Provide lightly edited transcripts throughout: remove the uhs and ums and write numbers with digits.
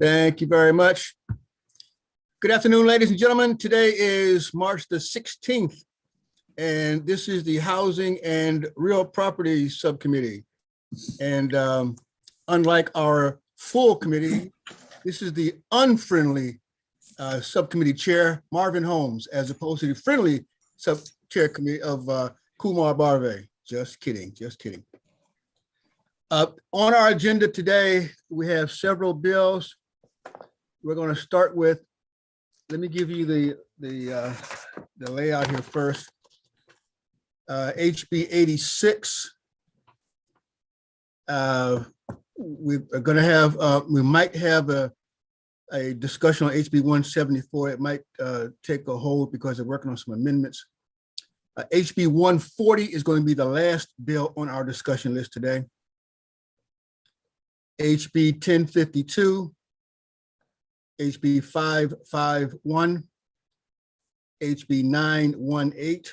Thank you very much. Good afternoon, ladies and gentlemen. Today is March the 16th, and this is the Housing and Real Property Subcommittee. And unlike our full committee, this is the unfriendly subcommittee chair, Marvin Holmes, as opposed to the friendly sub-chair committee of Kumar Barve. Just kidding, just kidding. On our agenda today, we have several bills. We're going to start with, let me give you the layout here first. HB 86. We are going to have, we might have a discussion on HB 174. It might take a hold because they're working on some amendments. HB 140 is going to be the last bill on our discussion list today. HB 1052, HB 551, HB 918,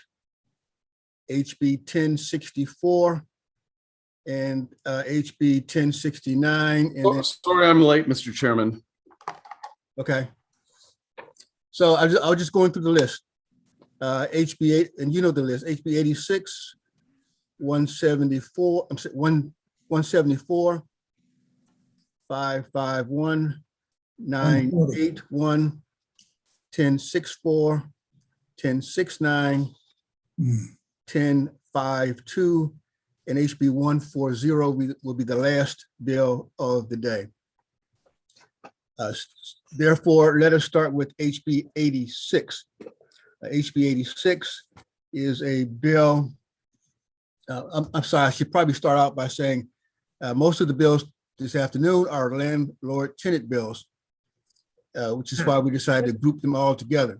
HB 1064, and HB 1069. And oh, sorry, I'm late, Mr. Chairman. Okay. So I was just going through the list. HB 8, and you know the list. HB 86, 174, 174, 551, 981, 1064, 1069, 1052, and HB 140 will be the last bill of the day. Therefore, let us start with HB 86. HB 86 is a bill. I'm sorry, I should probably start out by saying most of the bills this afternoon are landlord-tenant bills, which is why we decided to group them all together.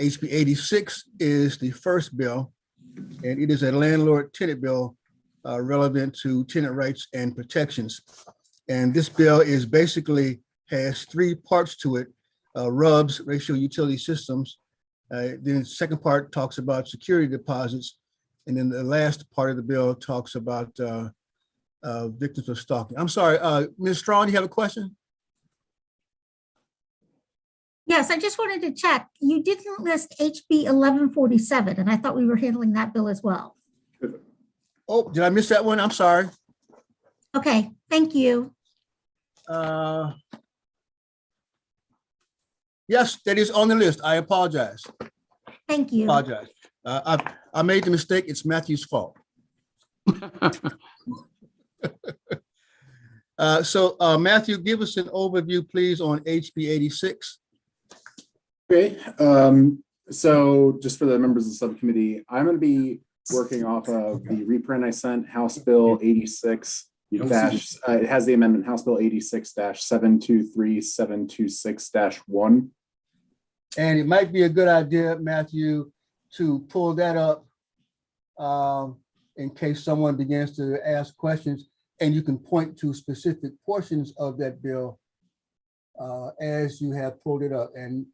HB 86 is the first bill, and it is a landlord-tenant bill relevant to tenant rights and protections. And this bill is basically has three parts to it: RUBS, ratio utility systems. Then the second part talks about security deposits, and then the last part of the bill talks about victims of stalking. I'm sorry, Ms. Strong, you have a question? Yes, I just wanted to check. You didn't list HB 1147, and I thought we were handling that bill as well. Oh, did I miss that one? I'm sorry. Okay, thank you. Yes, that is on the list. I apologize. Thank you. Apologize. I made the mistake. It's Matthew's fault. So Matthew, give us an overview, please, on HB 86. Okay, so just for the members of the subcommittee, I'm going to be working off of the reprint I sent, House Bill 86 dash, it has the amendment House Bill 86-723-726-1. And it might be a good idea, Matthew, to pull that up in case someone begins to ask questions, and you can point to specific portions of that bill as you have pulled it up. And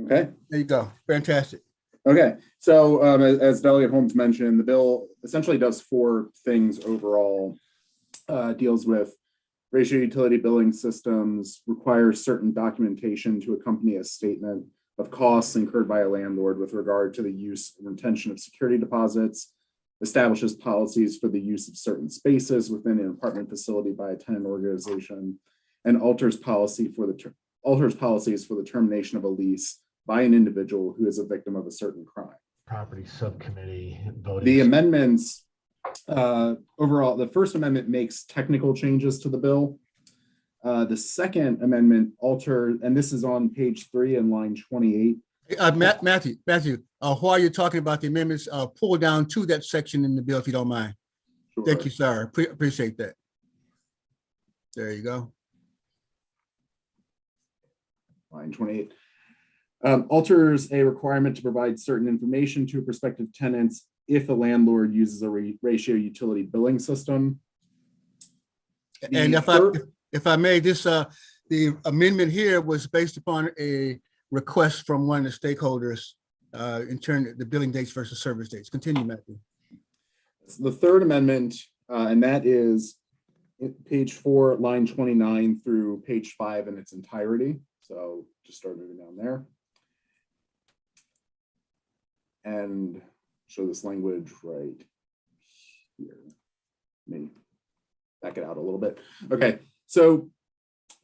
okay, there you go. Fantastic. Okay, so as Delegate Holmes mentioned, the bill essentially does four things overall. Deals with ratio utility billing systems, requires certain documentation to accompany a statement of costs incurred by a landlord with regard to the use and retention of security deposits, establishes policies for the use of certain spaces within an apartment facility by a tenant organization, and alters policies for the termination of a lease by an individual who is a victim of a certain crime. Property Subcommittee voting. The amendments, overall, the first amendment makes technical changes to the bill. The second amendment alters, and this is on page 3 and line 28. Matthew, while you're talking about the amendments, pull down to that section in the bill if you don't mind. Sure. Thank you, sir. Appreciate that. There you go. Line 28. Alters a requirement to provide certain information to prospective tenants if a landlord uses a ratio utility billing system. And if I may, this the amendment here was based upon a request from one of the stakeholders in terms of the billing dates versus service dates. Continue, Matthew. The third amendment, and that is page 4, line 29 through page 5 in its entirety. So just start moving down there. And show this language right here. Let me back it out a little bit. Okay, so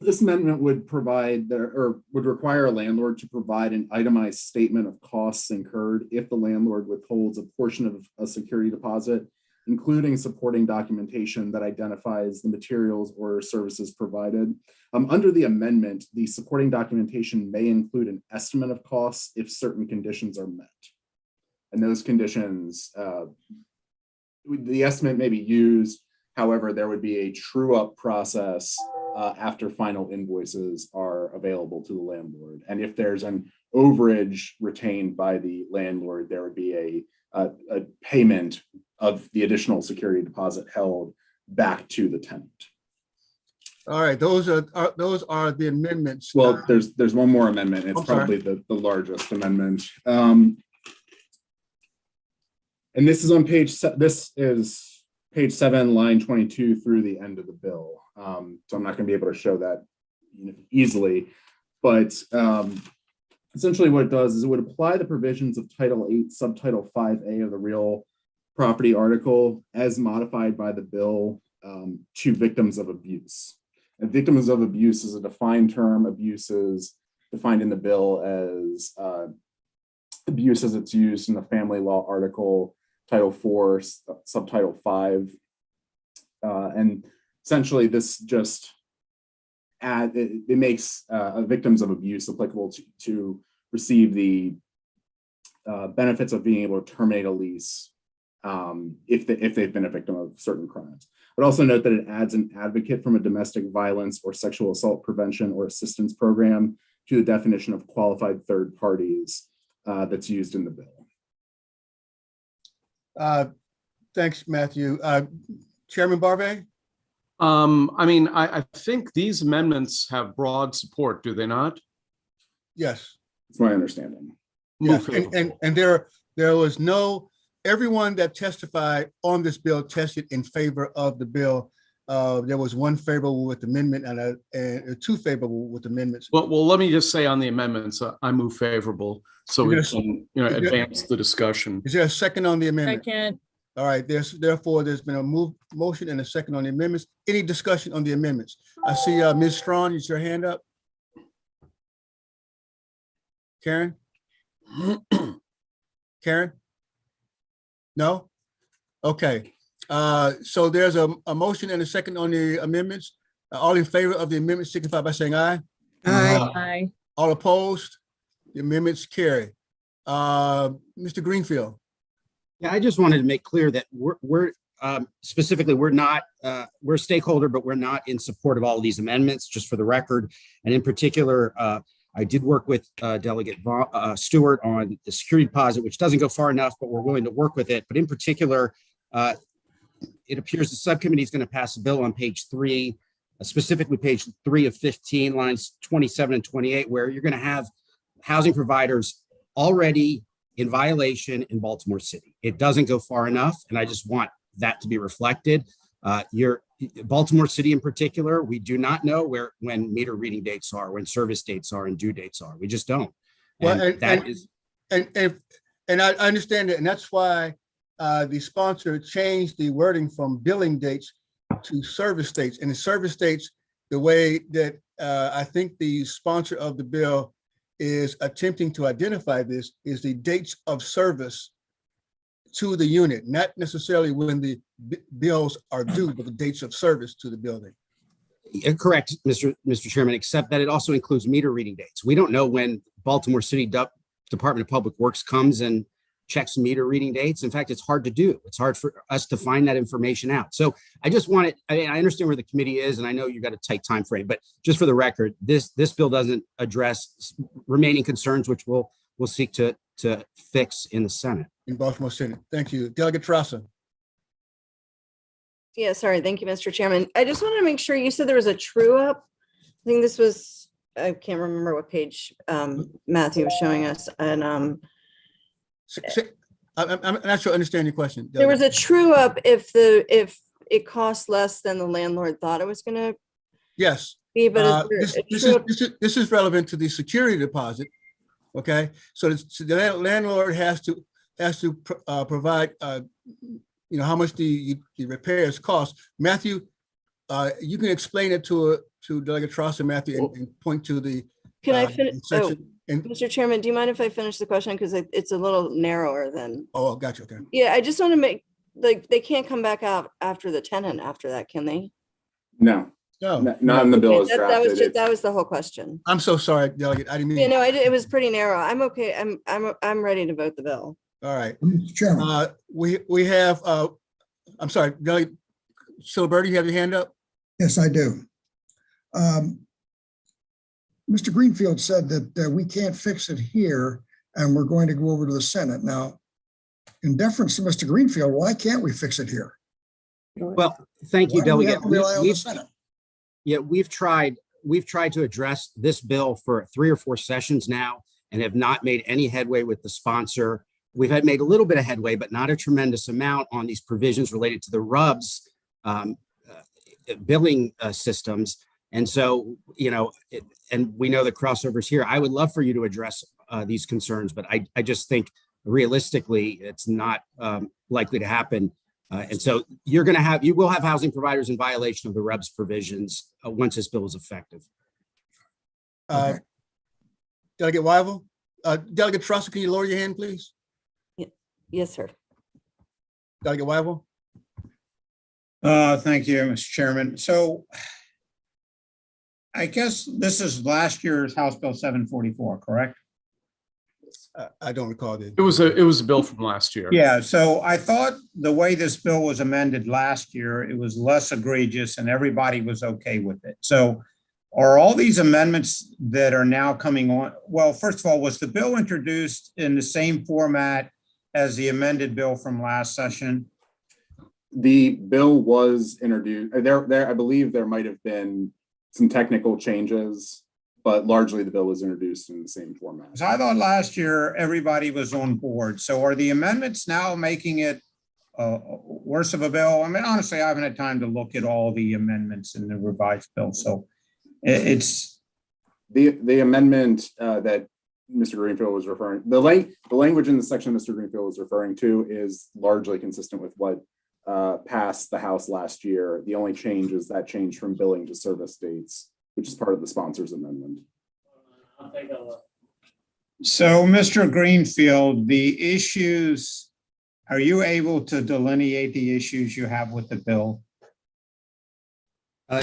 this amendment would provide or would require a landlord to provide an itemized statement of costs incurred if the landlord withholds a portion of a security deposit, including supporting documentation that identifies the materials or services provided. Under the amendment, the supporting documentation may include an estimate of costs if certain conditions are met. And those conditions, the estimate may be used. However, there would be a true up process after final invoices are available to the landlord. And if there's an overage retained by the landlord, there would be a payment of the additional security deposit held back to the tenant. All right, those are the amendments. Well, there's one more amendment. It's probably the largest amendment. And this is on this is page 7, line 22 through the end of the bill. So I'm not going to be able to show that easily, but essentially what it does is it would apply the provisions of Title 8, Subtitle 5A of the Real Property article as modified by the bill to victims of abuse. And victims of abuse is a defined term. Abuse is defined in the bill as abuse as it's used in the family law article, Title 4, Subtitle 5. And essentially this just it makes victims of abuse applicable to receive the benefits of being able to terminate a lease if they've been a victim of certain crimes. But also note that it adds an advocate from a domestic violence or sexual assault prevention or assistance program to the definition of qualified third parties that's used in the bill. Thanks, Matthew. Chairman Barbe? I think these amendments have broad support, do they not? Yes. That's my understanding. Yes, and there was everyone that testified on this bill tested in favor of the bill. There was one favorable with amendment and two favorable with amendments. Well, let me just say on the amendments, I move favorable so we can advance the discussion. Is there a second on the amendment? Second. All right, therefore there's been a motion and a second on the amendments. Any discussion on the amendments? I see Ms. Strawn, is your hand up? Karen? Karen? No? Okay. So there's a motion and a second on the amendments. All in favor of the amendment signify by saying aye. Aye. All opposed? The amendments carry. Mr. Greenfield. Yeah, I just wanted to make clear that we're specifically, we're a stakeholder, but we're not in support of all of these amendments, just for the record. And in particular, I did work with Delegate Stewart on the security deposit, which doesn't go far enough, but we're willing to work with it. But in particular, it appears the subcommittee is going to pass a bill on page 3, specifically page 3 of 15, lines 27 and 28, where you're going to have housing providers already in violation in Baltimore City. It doesn't go far enough, and I just want that to be reflected. Baltimore City in particular, we do not know when meter reading dates are, when service dates are, and due dates are. We just don't. And I understand it, and that's why the sponsor changed the wording from billing dates to service dates. And the service dates, the way that I think the sponsor of the bill is attempting to identify this is the dates of service to the unit, not necessarily when the bills are due, but the dates of service to the building. Correct, Mr. Chairman, except that it also includes meter reading dates. We don't know when Baltimore City Department of Public Works comes and checks meter reading dates. In fact, it's hard to do. It's hard for us to find that information out. So I just wanted, I understand where the committee is, and I know you've got a tight time frame, but just for the record, this bill doesn't address remaining concerns, which we'll seek to fix in the Senate. In Baltimore Senate. Thank you. Delegate Trassa. Yeah, sorry. Thank you, Mr. Chairman. I just wanted to make sure you said there was a true up. I think this was, I can't remember what page Matthew was showing us. And I'm not sure I understand your question. there was a true up if it costs less than the landlord thought it was gonna Yes. be, but This is relevant to the security deposit. Okay, so the landlord has to provide, how much the repairs cost. Matthew, you can explain it to Delegate Trost and Matthew and point to the. Can I finish? Oh, section. Mr. Chairman, do you mind if I finish the question? Because it's a little narrower than. Oh, gotcha. Okay. Yeah, I just want to make, like, they can't come back out after the tenant after that, can they? No, No, not in the bill as That was drafted. that was the whole question. I'm so sorry, Delegate. I didn't mean. Yeah, no, it was pretty narrow. I'm okay. I'm ready to vote the bill. All right. Mr. Chairman, We have, I'm sorry, Delegate Siliberti, you have your hand up? yes, I do. Mr. Greenfield said that we can't fix it here and we're going to go over to the Senate. Now, in deference to Mr. Greenfield, why can't we fix it here? Well, thank you, Why do we Delegate. have to rely on the Senate? Yeah, we've tried to address this bill for 3 or 4 sessions now and have not made any headway with the sponsor. We've made a little bit of headway, but not a tremendous amount on these provisions related to the RUBS billing systems. And so, and we know the crossovers here. I would love for you to address these concerns, but I just think realistically, it's not likely to happen. And so you will have housing providers in violation of the RUBS provisions once this bill is effective. Okay. Delegate Wyville, Delegate Trussell, can you lower your hand, please? Yes, sir. Delegate Wyville? Thank you, Mr. Chairman. So I guess this is last year's House Bill 744, correct? I don't recall the. It was a bill from last year. Yeah, so I thought the way this bill was amended last year, it was less egregious and everybody was okay with it. So are all these amendments that are now coming on? Well, first of all, was the bill introduced in the same format as the amended bill from last session? The bill was introduced, I believe there might have been some technical changes, but largely the bill was introduced in the same format. Because I thought last year everybody was on board. So are the amendments now making it worse of a bill? I mean, honestly, I haven't had time to look at all the amendments in the revised bill. So it's the amendment that Mr. Greenfield was referring, the language in the section Mr. Greenfield was referring to is largely consistent with what passed the House last year. The only change is that change from billing to service dates, which is part of the sponsor's amendment. so, Mr. Greenfield, the issues, are you able to delineate the issues you have with the bill?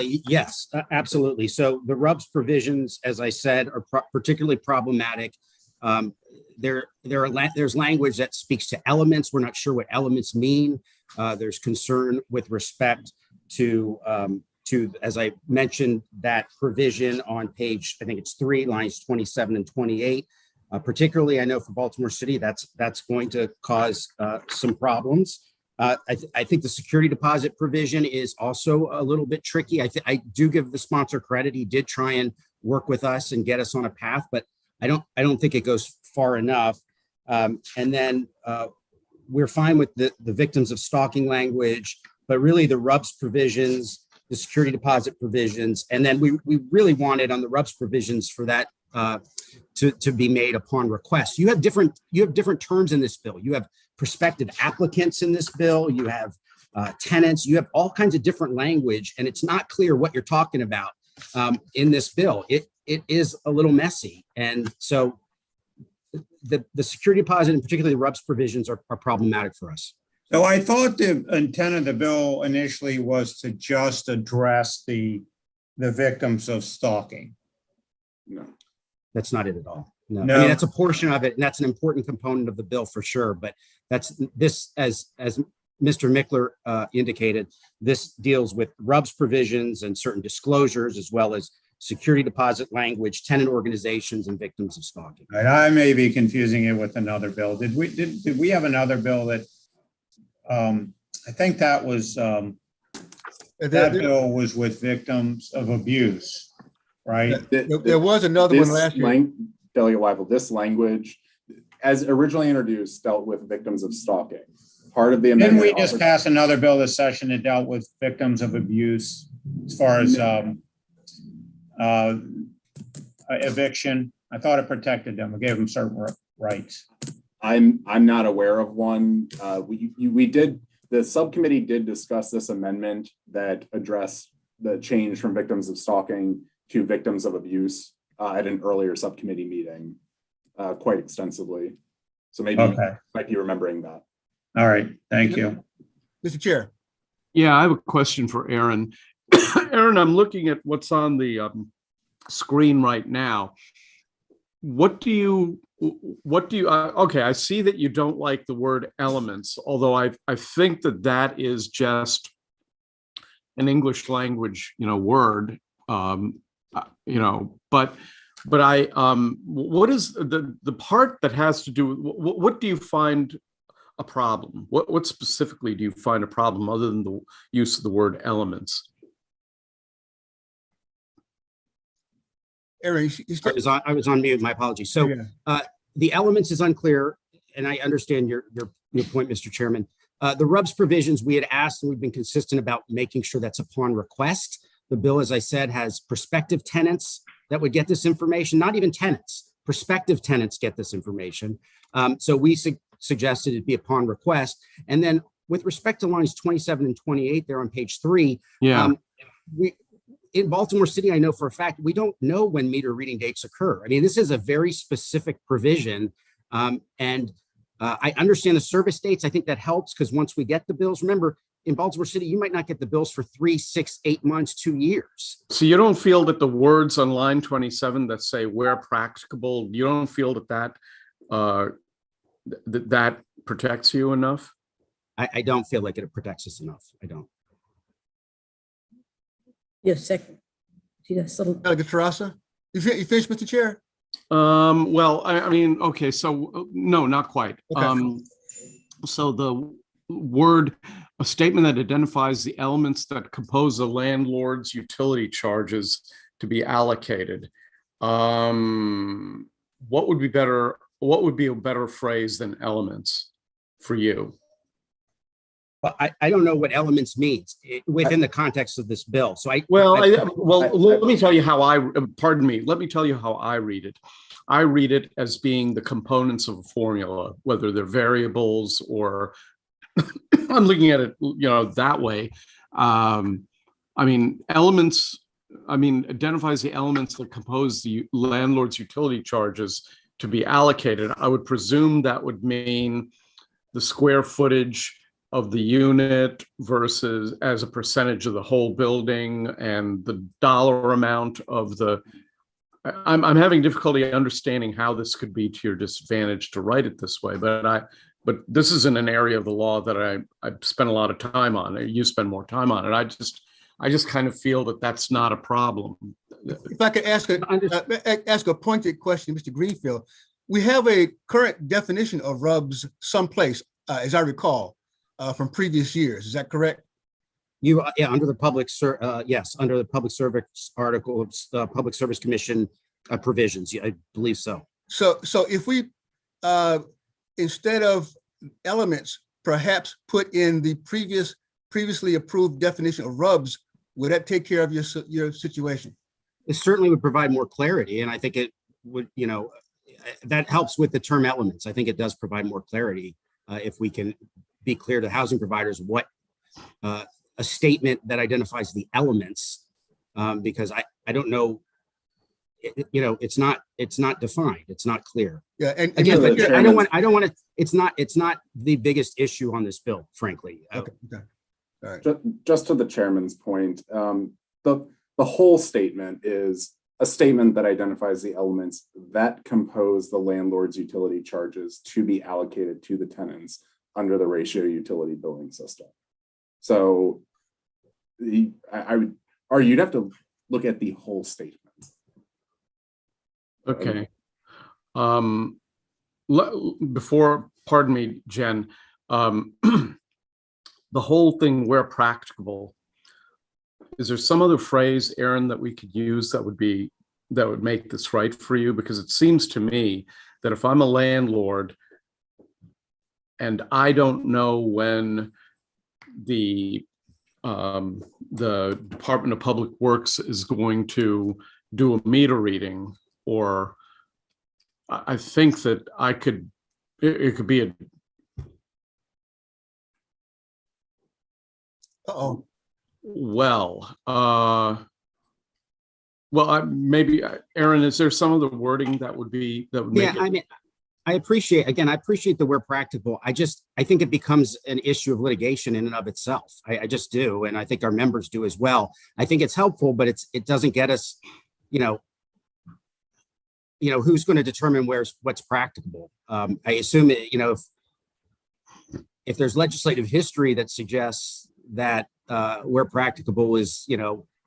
Yes, absolutely. So the RUBS provisions, as I said, are particularly problematic. There's language that speaks to elements. We're not sure what elements mean. There's concern with respect to, as I mentioned, that provision on page, I think it's 3, lines 27 and 28. Particularly, I know for Baltimore City, that's going to cause some problems. I think the security deposit provision is also a little bit tricky. I do give the sponsor credit. He did try and work with us and get us on a path, but I don't think it goes far enough. And then we're fine with the victims of stalking language, but really the RUBS provisions, the security deposit provisions, and then we really wanted on the RUBS provisions for that to be made upon request. You have different terms in this bill. You have prospective applicants in this bill. You have tenants. You have all kinds of different language, and it's not clear what you're talking about in this bill. It is a little messy, and so the security deposit, and particularly the RUBS provisions, are problematic for us. So I thought the intent of the bill initially was to just address the victims of stalking. No. That's not it at all. No. No. I mean, that's a portion of it, and that's an important component of the bill for sure. But that's this, as Mr. Mickler indicated, this deals with RUBS provisions and certain disclosures, as well as security deposit language, tenant organizations, and victims of stalking. Right, I may be confusing it with another bill. Did we have another bill that I think that was that bill was with victims of abuse, right? There was another one last year. Delegate Weifel, this language, as originally introduced, dealt with victims of stalking. part of the Didn't amendment. we just pass another bill this session that dealt with victims of abuse as far as eviction? I thought it protected them. It gave them certain rights. I'm not aware of one. The subcommittee did discuss this amendment that addressed the change from victims of stalking to victims of abuse at an earlier subcommittee meeting quite extensively. So maybe you might be remembering that. All right, thank you. Mr. Chair. Yeah, I have a question for Aaron. Aaron, I'm looking at what's on the screen right now. Okay, I see that you don't like the word elements, although I think that is just an English language, word, but what is the part that has to do with, what do you find a problem? What specifically do you find a problem other than the use of the word elements? Aaron, I was on mute, my apologies. So the elements is unclear, and I understand your point, Mr. Chairman. The RUBS provisions, we had asked, and we've been consistent about making sure that's upon request. The bill, as I said, has prospective tenants that would get this information, not even tenants, prospective tenants get this information. So we suggested it be upon request. And then with respect to lines 27 and 28 there on page 3, in Baltimore City, I know for a fact, we don't know when meter reading dates occur. I mean, this is a very specific provision. I understand the service dates. I think that helps because once we get the bills, remember, in Baltimore City, you might not get the bills for 3, 6, 8 months, 2 years. So you don't feel that the words on line 27 that say where practicable, you don't feel that that protects you enough? I don't feel like it protects us enough. I don't. Yes, second. Delegate Terrassa, you finished, Mr. Chair? Well, I mean, okay, so no, not quite. Okay. So the word, a statement that identifies the elements that compose the landlord's utility charges to be allocated. What would be better? What would be a better phrase than elements for you? Well, I don't know what elements means within the context of this bill. So let me tell you how let me tell you how I read it. I read it as being the components of a formula, whether they're variables or I'm looking at it, that way. I mean, elements, identifies the elements that compose the landlord's utility charges to be allocated. I would presume that would mean the square footage of the unit versus as a percentage of the whole building and the dollar amount of the, I'm having difficulty understanding how this could be to your disadvantage to write it this way, but this isn't an area of the law that I spent a lot of time on. You spend more time on it. I just kind of feel that that's not a problem. If I could ask a pointed question, Mr. Greenfield, we have a current definition of RUBS someplace, as I recall, from previous years. Is that correct? Under the public under the public service article, Public Service Commission provisions. Yeah, I believe so. So if we instead of elements, perhaps put in the previously approved definition of RUBS, would that take care of your situation? It certainly would provide more clarity, and I think it would. That helps with the term elements. I think it does provide more clarity if we can be clear to housing providers what a statement that identifies the elements, because I don't know, it's not defined. It's not clear. Yeah, and again, I don't want to. It's not the biggest issue on this bill, frankly. Okay. All right. Just to the chairman's point, the whole statement is a statement that identifies the elements that compose the landlord's utility charges to be allocated to the tenants under the ratio utility billing system. So I would argue you'd have to look at the whole statement. Okay. Pardon me, Jen, the whole thing where practicable, is there some other phrase, Aaron, that we could use that would make this right for you? Because it seems to me that if I'm a landlord I don't know when the Department of Public Works is going to do a meter reading, or I think that it could be a. Uh-oh. Maybe, Aaron, is there some of the wording that would make Yeah, it? I mean, I appreciate that we're practical. I think it becomes an issue of litigation in and of itself. I just do. And I think our members do as well. I think it's helpful, but it doesn't get us, who's going to determine what's practicable. I assume, if there's legislative history that suggests that where practicable is,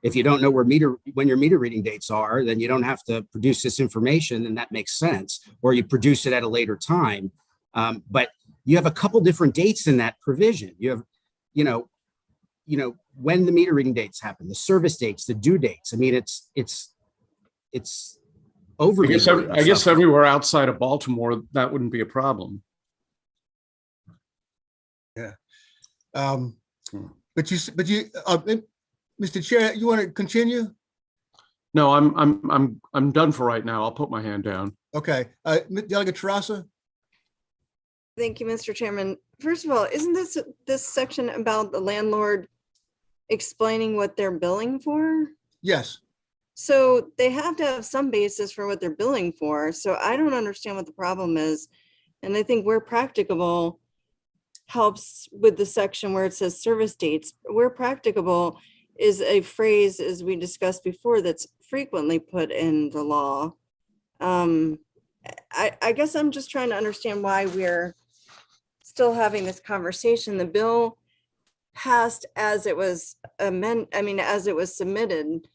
if you don't know when your meter reading dates are, then you don't have to produce this information, and that makes sense, or you produce it at a later time. But you have a couple different dates in that provision. You have, when the meter reading dates happen, the service dates, the due dates. I mean, it's overly. I guess everywhere outside of Baltimore, that wouldn't be a problem. Yeah. But Mr. Chair, you want to continue? No, I'm done for right now. I'll put my hand down. Okay. Delegate Terrassa? Thank you, Mr. Chairman. First of all, isn't this section about the landlord explaining what they're billing for? Yes. So they have to have some basis for what they're billing for. So I don't understand what the problem is. And I think where practicable helps with the section where it says service dates. Where practicable is a phrase, as we discussed before, that's frequently put in the law. I guess I'm just trying to understand why we're still having this conversation. The bill passed as it was as it was submitted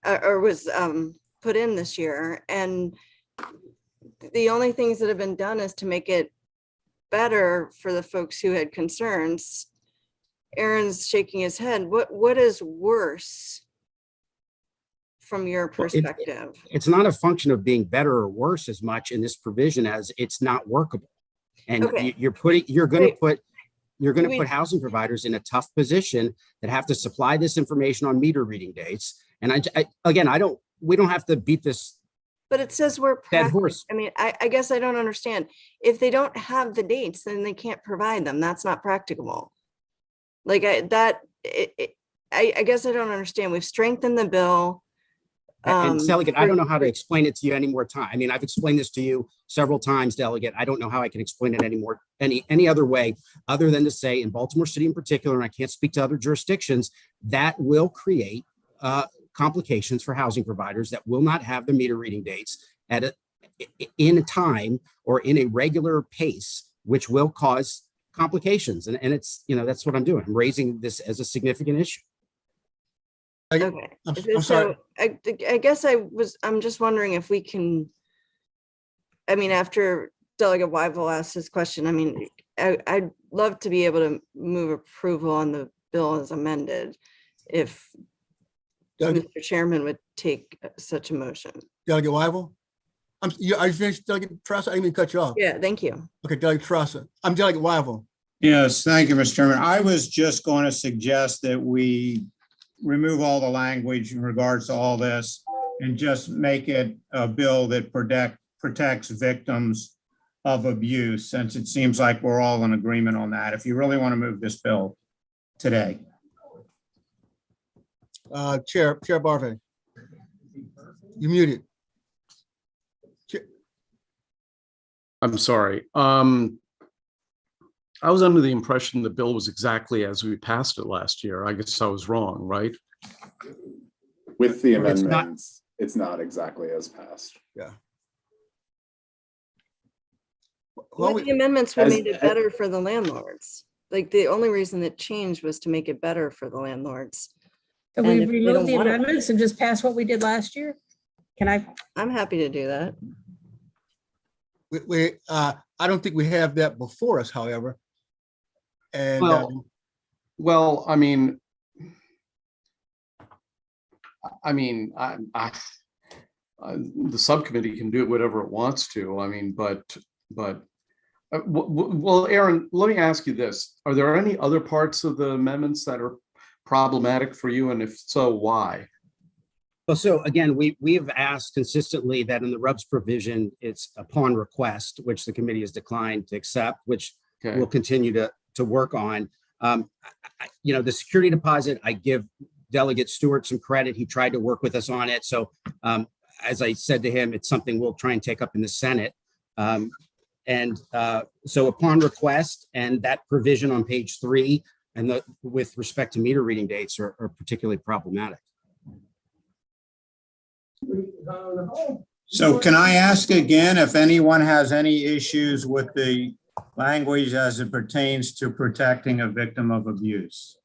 or was put in this year. And the only things that have been done is to make it better for the folks who had concerns. Aaron's shaking his head. What is worse from your perspective? It's not a function of being better or worse as much in this provision as it's not workable. And Okay. you're going to put housing providers in a tough position that have to supply this information on meter reading dates. And we don't have to beat this. But it says we're dead horse. I mean, I guess I don't understand. If they don't have the dates, then they can't provide them. That's not practicable. Like I guess I don't understand. We've strengthened the bill. And Delegate, I don't know how to explain it to you any more time. I mean, I've explained this to you several times, Delegate. I don't know how I can explain it any other way other than to say in Baltimore City in particular, and I can't speak to other jurisdictions, that will create complications for housing providers that will not have the meter reading dates in a time or in a regular pace, which will cause complications. And it's, that's what I'm doing. I'm raising this as a significant issue. Okay. I'm sorry. I guess I'm just wondering if we can, after Delegate Weibel asked his question, I'd love to be able to move approval on the bill as amended if Mr. Chairman would take such a motion. Delegate Weibel? Are you finished, Delegate Terrassa? I didn't mean to cut you off. Yeah, thank you. Okay, Delegate Terrassa. I'm Delegate Weibel. Yes, thank you, Mr. Chairman. I was just going to suggest that we remove all the language in regards to all this and just make it a bill that protects victims of abuse, since it seems like we're all in agreement on that. If you really want to move this bill today. Chair Barve. You muted. I'm sorry. I was under the impression the bill was exactly as we passed it last year. I guess I was wrong, right? With the Well, amendments, it's not exactly as passed. Yeah. With the amendments, we made it better for the landlords. Like the only reason it changed was to make it better for the landlords. Can And we if they remove don't the want it- amendments and just pass what we did last year? I'm happy to do that. I don't think we have that before us, however. And Well, I mean, the subcommittee can do whatever it wants to. I mean, but Well, Aaron, let me ask you this. Are there any other parts of the amendments that are problematic for you? And if so, why? Well, so again, we've asked consistently that in the RUBS provision, it's upon request, which the committee has declined to accept, which Okay. we'll continue to work on. The security deposit, I give Delegate Stewart some credit. He tried to work with us on it. So as I said to him, it's something we'll try and take up in the Senate. So upon request, and that provision on page 3 and with respect to meter reading dates are particularly problematic. So can I ask again if anyone has any issues with the language as it pertains to protecting a victim of abuse?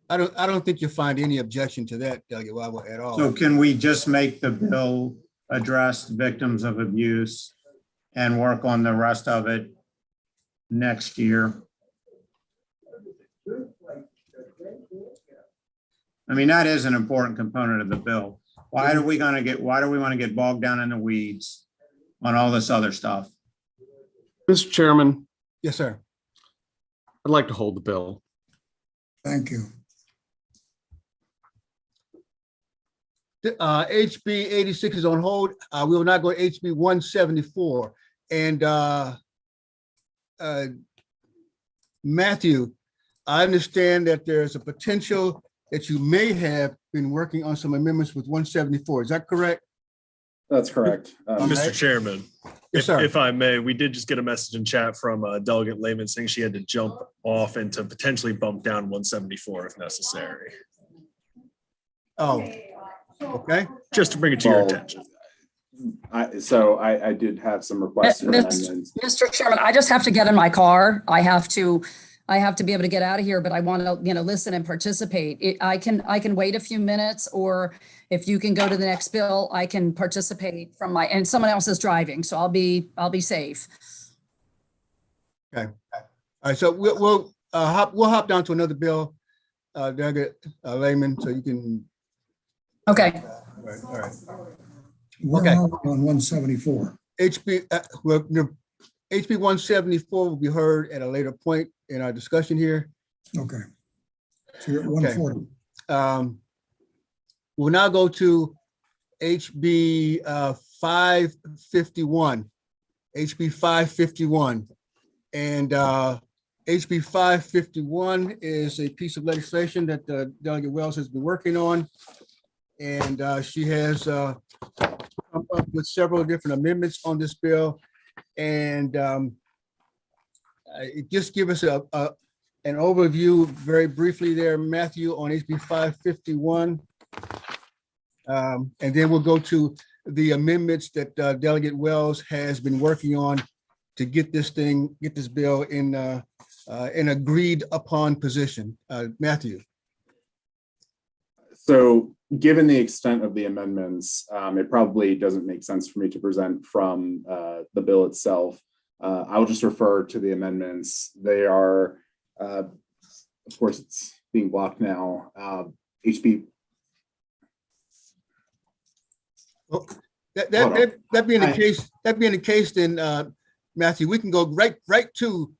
I don't think you'll find any objection to that, Delegate Wawa, at all. So can we just make the bill address victims of abuse and work on the rest of it next year? I mean, that is an important component of the bill. Why do we want to get bogged down in the weeds on all this other stuff? Mr. Chairman, Yes, sir. I'd like to hold the bill. Thank you. HB 86 is on hold. We will now go to HB 174. And Matthew, I understand that there's a potential that you may have been working on some amendments with 174. Is that correct? That's correct. Mr. Chairman, Yes, sir. if I may, we did just get a message in chat from Delegate Lehman saying she had to jump off and to potentially bump down 174 if necessary. Oh, okay. Just to bring it to your Well, attention. I did have some requests for amendments. Mr. Chairman, I just have to get in my car. I have to be able to get out of here, but I want to, listen and participate. I can wait a few minutes, or if you can go to the next bill, I can participate and someone else is driving, so I'll be safe. Okay. All right. So we'll hop down to another bill, Delegate Lehman, so you can. Okay. All right. We're Okay. on 174. HB 174 will be heard at a later point in our discussion here. Okay. So you're at 140. We'll now go to HB 551. HB 551. And HB 551 is a piece of legislation that Delegate Wells has been working on. And she has come up with several different amendments on this bill. And just give us an overview very briefly there, Matthew, on HB 551. And then we'll go to the amendments that Delegate Wells has been working on to get this bill in an agreed upon position. Matthew. So given the extent of the amendments, it probably doesn't make sense for me to present from the bill itself. I'll just refer to the amendments. They are, of course, it's being blocked now. HB. Well, that being the case, then Matthew, we can go right to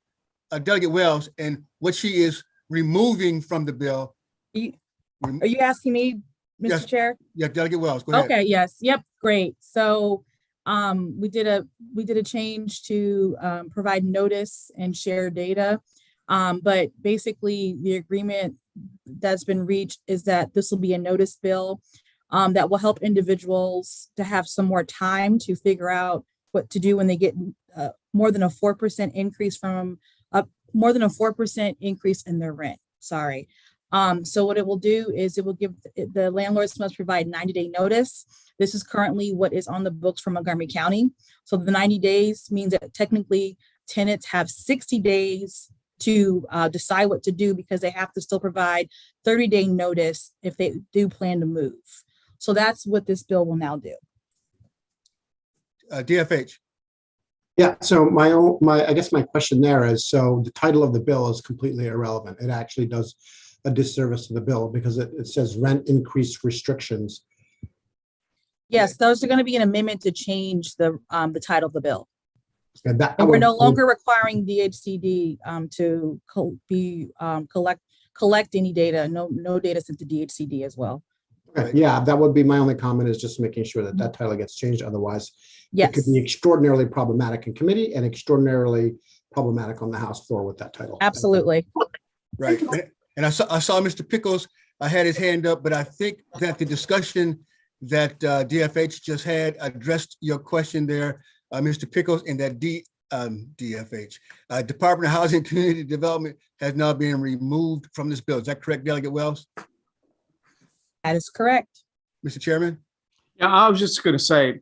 Delegate Wells and what she is removing from the bill. Are you asking me, Mr. Yes. Chair? Yeah, Delegate Wells, go ahead. Okay, yes, yep, great. So we did a change to provide notice and share data. But basically the agreement that's been reached is that this will be a notice bill that will help individuals to have some more time to figure out what to do when they get more than a 4% increase more than a 4% increase in their rent. Sorry. So what it will do is it will give the landlords must provide 90-day notice. This is currently what is on the books for Montgomery County. So the 90 days means that technically tenants have 60 days to decide what to do, because they have to still provide 30-day notice if they do plan to move. So that's what this bill will now do. DFH. Yeah, so I guess my question there is, so the title of the bill is completely irrelevant. It actually does a disservice to the bill because it says rent increase restrictions. Yes, those are going to be an amendment to change the title of the bill. And that And we're would no include- longer requiring DHCD to collect any data, no data sent to DHCD as well. Okay, yeah, that would be my only comment, is just making sure that that title gets changed. Otherwise, it could Yes, be extraordinarily problematic in committee and extraordinarily problematic on the House floor with that title. absolutely. Right. And I saw Mr. Pickles, I had his hand up, but I think that the discussion that DFH just had addressed your question there, Mr. Pickles, and that DFH, Department of Housing and Community Development, has now been removed from this bill. Is that correct, Delegate Wells? That is correct. Mr. Chairman? Yeah, I was just going to say,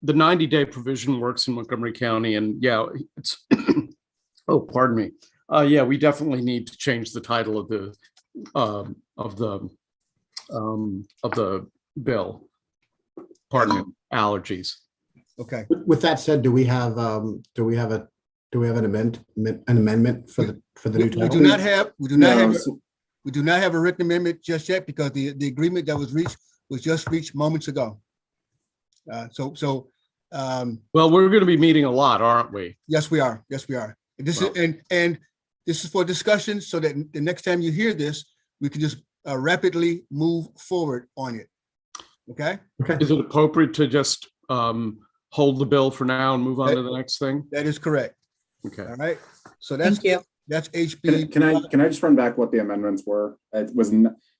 the 90-day provision works in Montgomery County, and yeah, it's, oh, pardon me. Yeah, we definitely need to change the title of the bill. Pardon me, allergies. Okay. With that said, do we have an amendment for the new We title? do not have, No, we do not have a written amendment just yet, because the agreement that was reached was just reached moments ago. Well, we're going to be meeting a lot, aren't we? yes, we are. Yes, we are. This is, and this is for discussion, so that the next time you hear this, we can just rapidly move forward on it. Okay? Is it appropriate to just hold the bill for now and move on to the next thing? That is correct. Okay. All right. So that's, Thank you. that's HB. Can I just run back what the amendments were? It was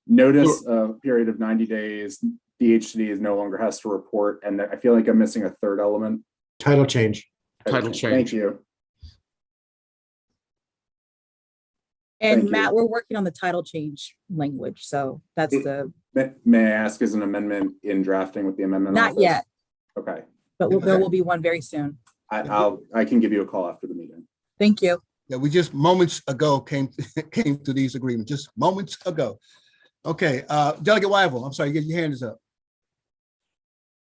notice a period of 90 days. DHCD is no longer has to report, and I feel like I'm missing a third element. Title change. Title change. Thank you. And Thank you. Matt, we're working on the title change language. So that's May I ask, is an amendment in drafting with the amendment? not office? yet, Okay, but there will be one very soon. I can give you a call after the meeting. Thank you. Yeah, we just moments ago came to these agreements, just moments ago. Okay, Delegate Wyville, I'm sorry, your hand is up.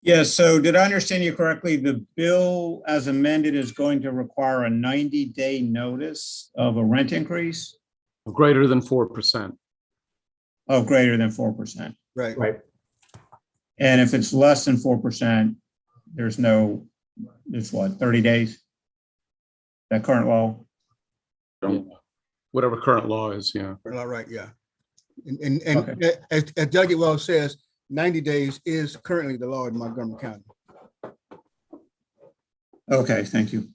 Yes, so did I understand you correctly? The bill as amended is going to require a 90-day notice of a rent increase? Greater than 4%. Oh, greater than 4%. Right. Right. And if it's less than 4%, there's what, 30 days? That current law? Yeah. Whatever current law is, yeah. All right, yeah. And as Delegate Wells says, 90 days is currently the law in Montgomery County. Okay, thank you.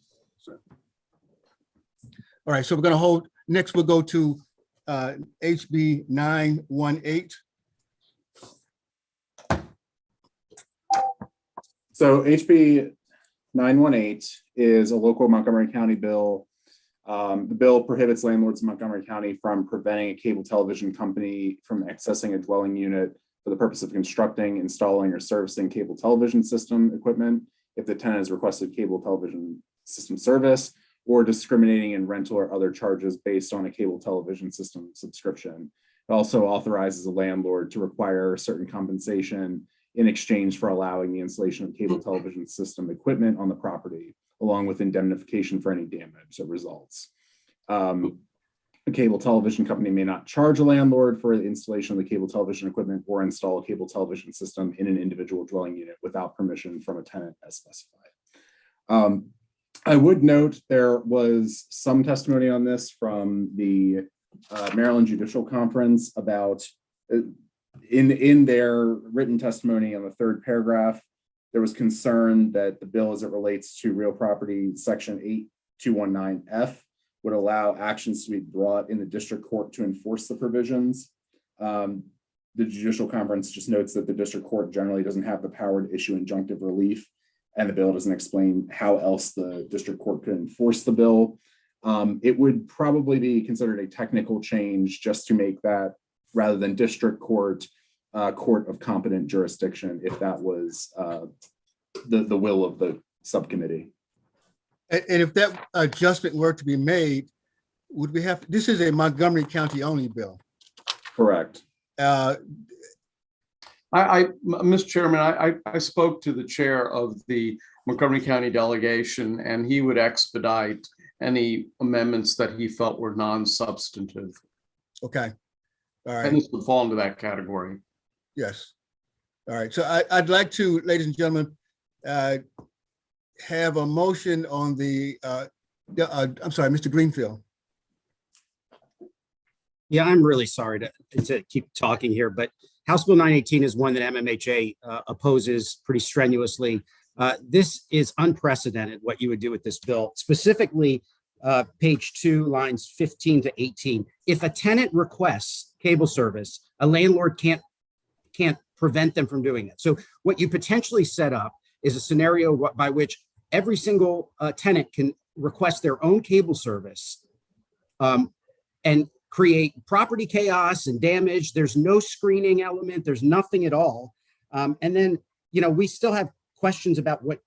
All right, so we're gonna hold, next we'll go to HB 918. So HB 918 is a local Montgomery County bill. The bill prohibits landlords in Montgomery County from preventing a cable television company from accessing a dwelling unit for the purpose of constructing, installing, or servicing cable television system equipment if the tenant has requested cable television system service, or discriminating in rental or other charges based on a cable television system subscription. It also authorizes a landlord to require certain compensation in exchange for allowing the installation of cable television system equipment on the property, along with indemnification for any damage that results. A cable television company may not charge a landlord for the installation of the cable television equipment or install a cable television system in an individual dwelling unit without permission from a tenant as specified. I would note there was some testimony on this from the Maryland Judicial Conference about, in their written testimony on the third paragraph, there was concern that the bill as it relates to real property section 8219F would allow actions to be brought in the district court to enforce the provisions. The Judicial Conference just notes that the district court generally doesn't have the power to issue injunctive relief, and the bill doesn't explain how else the district court could enforce the bill. It would probably be considered a technical change just to make that, rather than district court, court of competent jurisdiction, if that was the will of the subcommittee. And if that adjustment were to be made, would we have, this is a Montgomery County only bill. Correct. Mr. Chairman, I spoke to the chair of the Montgomery County delegation, and he would expedite any amendments that he felt were non-substantive. Okay. All right. And this would fall into that category. Yes. All right. So I'd like to, ladies and gentlemen, have a motion on the, I'm sorry, Mr. Greenfield. Yeah, I'm really sorry to keep talking here, but House Bill 918 is one that MMHA opposes pretty strenuously. This is unprecedented what you would do with this bill, specifically page 2, lines 15 to 18. If a tenant requests cable service, a landlord can't prevent them from doing it. So what you potentially set up is a scenario by which every single tenant can request their own cable service and create property chaos and damage. There's no screening element. There's nothing at all. And then, we still have questions about what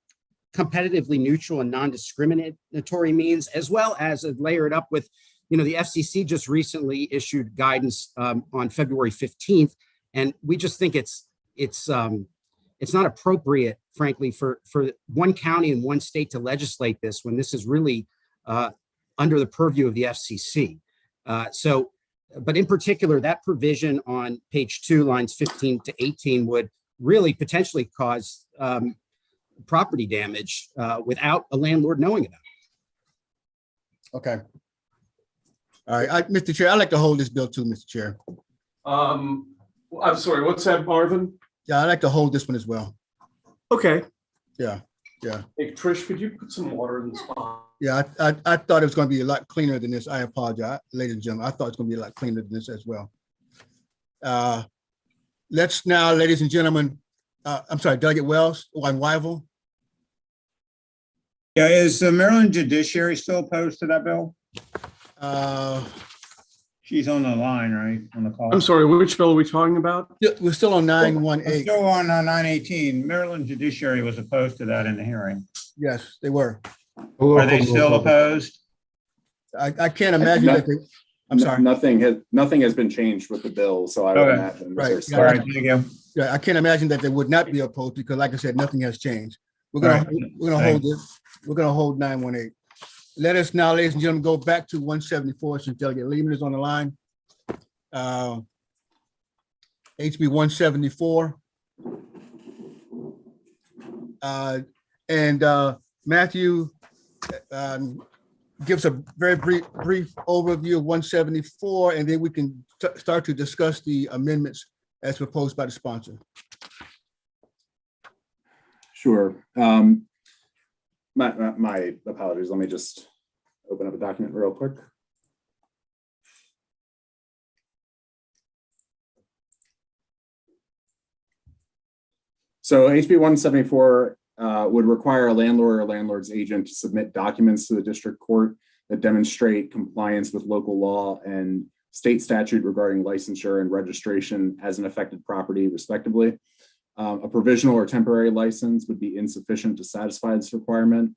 competitively neutral and non-discriminatory means, as well as layer it up with, the FCC just recently issued guidance on February 15th. And we just think it's not appropriate, frankly, for one county and one state to legislate this when this is really under the purview of the FCC. But in particular, that provision on page 2, lines 15 to 18 would really potentially cause property damage without a landlord knowing about it. Okay. All right, Mr. Chair, I'd like to hold this bill too, Mr. Chair. I'm sorry, what's that, Marvin? Yeah, I'd like to hold this one as well. Okay. Yeah. Hey, Trish, could you put some water in this pot? Yeah, I thought it was going to be a lot cleaner than this. I apologize, ladies and gentlemen. I thought it was going to be a lot cleaner than this as well. Let's now, ladies and gentlemen, I'm sorry, Delegate Wells on Wyville. Yeah, is the Maryland Judiciary still opposed to that bill? She's on the line, right? On the call. I'm sorry, which bill are we talking about? Yeah, we're still on We're 918. still on 918. Maryland Judiciary was opposed to that in the hearing. Yes, they were. Are they still opposed? I can't imagine that they, I'm sorry. Nothing has been changed with the bill, so I would Okay. imagine. Right. there's- All right, thank you. Yeah, I can't imagine that they would not be opposed because, like I said, nothing has changed. We're gonna hold this. We're gonna hold 918. Let us now, ladies and gentlemen, go back to 174 since Delegate Lehman is on the line. HB 174. And Matthew gives a very brief overview of 174, and then we can start to discuss the amendments as proposed by the sponsor. Sure. My apologies. Let me just open up a document real quick. So HB 174 would require a landlord or landlord's agent to submit documents to the district court that demonstrate compliance with local law and state statute regarding licensure and registration as an affected property, respectively. A provisional or temporary license would be insufficient to satisfy this requirement.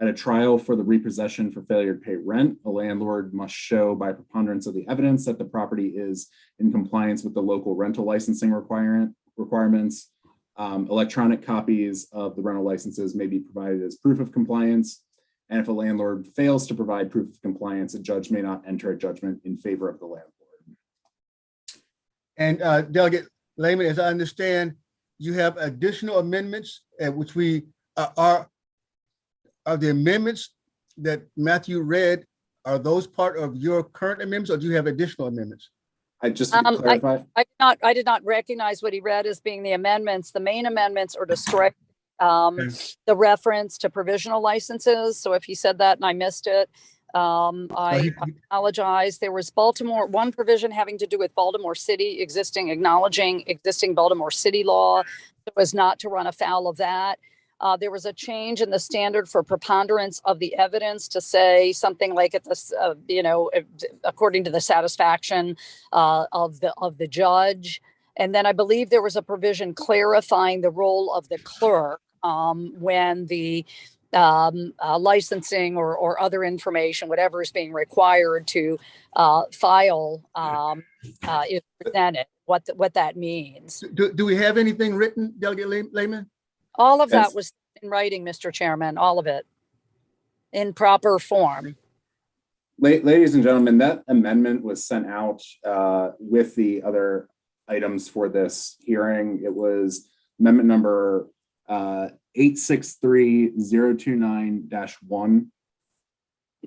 At a trial for the repossession for failure to pay rent, a landlord must show by preponderance of the evidence that the property is in compliance with the local rental licensing requirements. Electronic copies of the rental licenses may be provided as proof of compliance. And if a landlord fails to provide proof of compliance, a judge may not enter a judgment in favor of the landlord. And Delegate Lehman, as I understand, you have additional amendments which we are the amendments that Matthew read, are those part of your current amendments or do you have additional amendments? I just to clarify. I did not recognize what he read as being the amendments. The main amendments are to strike the reference to provisional licenses. So if he said that and I missed it, I apologize. There was one provision having to do with Baltimore City acknowledging existing Baltimore City law. It was not to run afoul of that. There was a change in the standard for preponderance of the evidence to say something like it's according to the satisfaction of the judge. And then I believe there was a provision clarifying the role of the clerk when the licensing or other information, whatever is being required to file is presented, what that means. Do we have anything written, Delegate Lehman? All of that was in writing, Mr. Chairman, all of it in proper form. Ladies and gentlemen, that amendment was sent out with the other items for this hearing. It was amendment number 863029-1.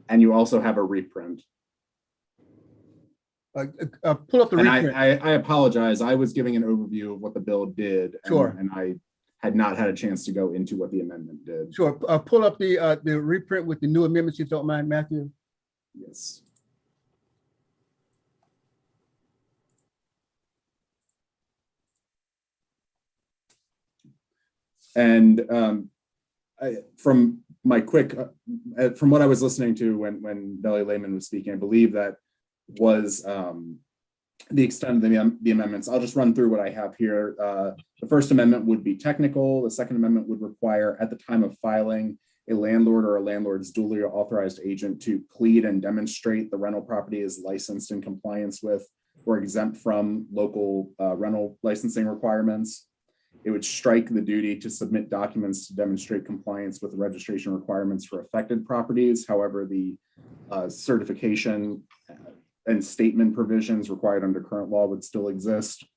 And you also have a reprint. Pull up the And reprint. I apologize. I was giving an overview of what the bill did. Sure. And I had not had a chance to go into what the amendment did. Sure. Pull up the reprint with the new amendments, if you don't mind, Matthew. Yes. And from my quick, from what I was listening to when Belly Lehman was speaking, I believe that was the extent of the amendments. I'll just run through what I have here. The First Amendment would be technical. The Second Amendment would require, at the time of filing, a landlord or a landlord's duly authorized agent to plead and demonstrate the rental property is licensed in compliance with or exempt from local rental licensing requirements. It would strike the duty to submit documents to demonstrate compliance with the registration requirements for affected properties. However, the certification and statement provisions required under current law would still exist. It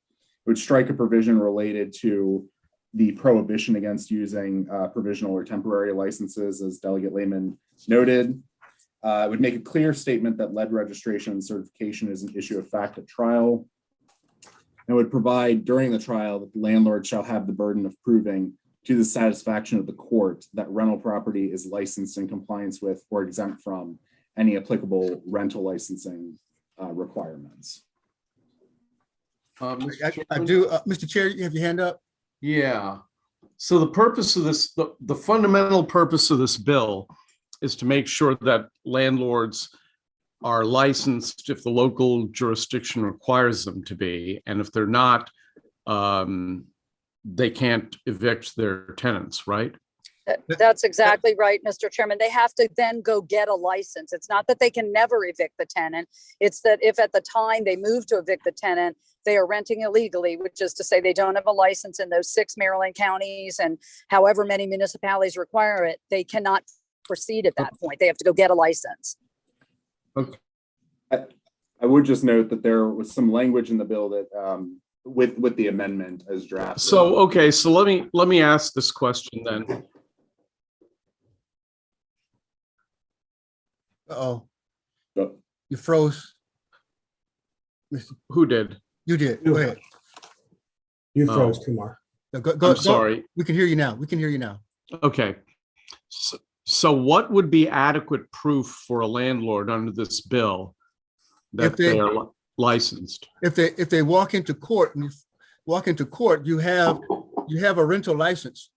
would strike a provision related to the prohibition against using provisional or temporary licenses, as Delegate Lehman noted. It would make a clear statement that lead registration and certification is an issue of fact at trial. And would provide during the trial that the landlord shall have the burden of proving to the satisfaction of the court that rental property is licensed in compliance with or exempt from any applicable rental licensing requirements. I do. Mr. Chair, you have your hand up? Yeah. So the purpose of this, the fundamental purpose of this bill is to make sure that landlords are licensed if the local jurisdiction requires them to be, and if they're not, they can't evict their tenants, right? That's exactly right, Mr. Chairman. They have to then go get a license. It's not that they can never evict the tenant. It's that if at the time they move to evict the tenant, they are renting illegally, which is to say they don't have a license in those 6 Maryland counties and however many municipalities require it, they cannot proceed at that point. They have to go get a license. Okay. I would just note that there was some language in the bill that with the amendment as drafted. So, okay, so let me ask this question then. Uh-oh. You froze. Who did? You did. Go ahead. You froze, Kumar. No, go, I'm sorry. We can hear you now. We can hear you now. Okay. So what would be adequate proof for a landlord under this bill that they are licensed? If they walk into court and you have a rental license.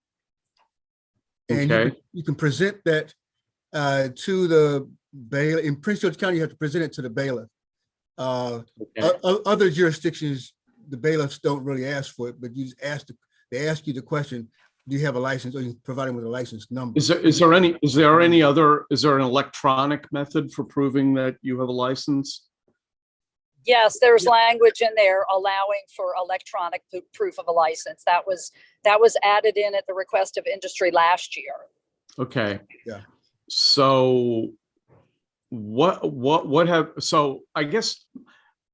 And Okay. you can present that to the bailiff. In Prince George County, you have to present it to the bailiff. Okay. Other jurisdictions, the bailiffs don't really ask for it, but they ask you the question, do you have a license, or you provide them with a license number? Is there an electronic method for proving that you have a license? Yes, there's language in there allowing for electronic proof of a license. That was added in at the request of industry last year. Okay. Yeah. So so I guess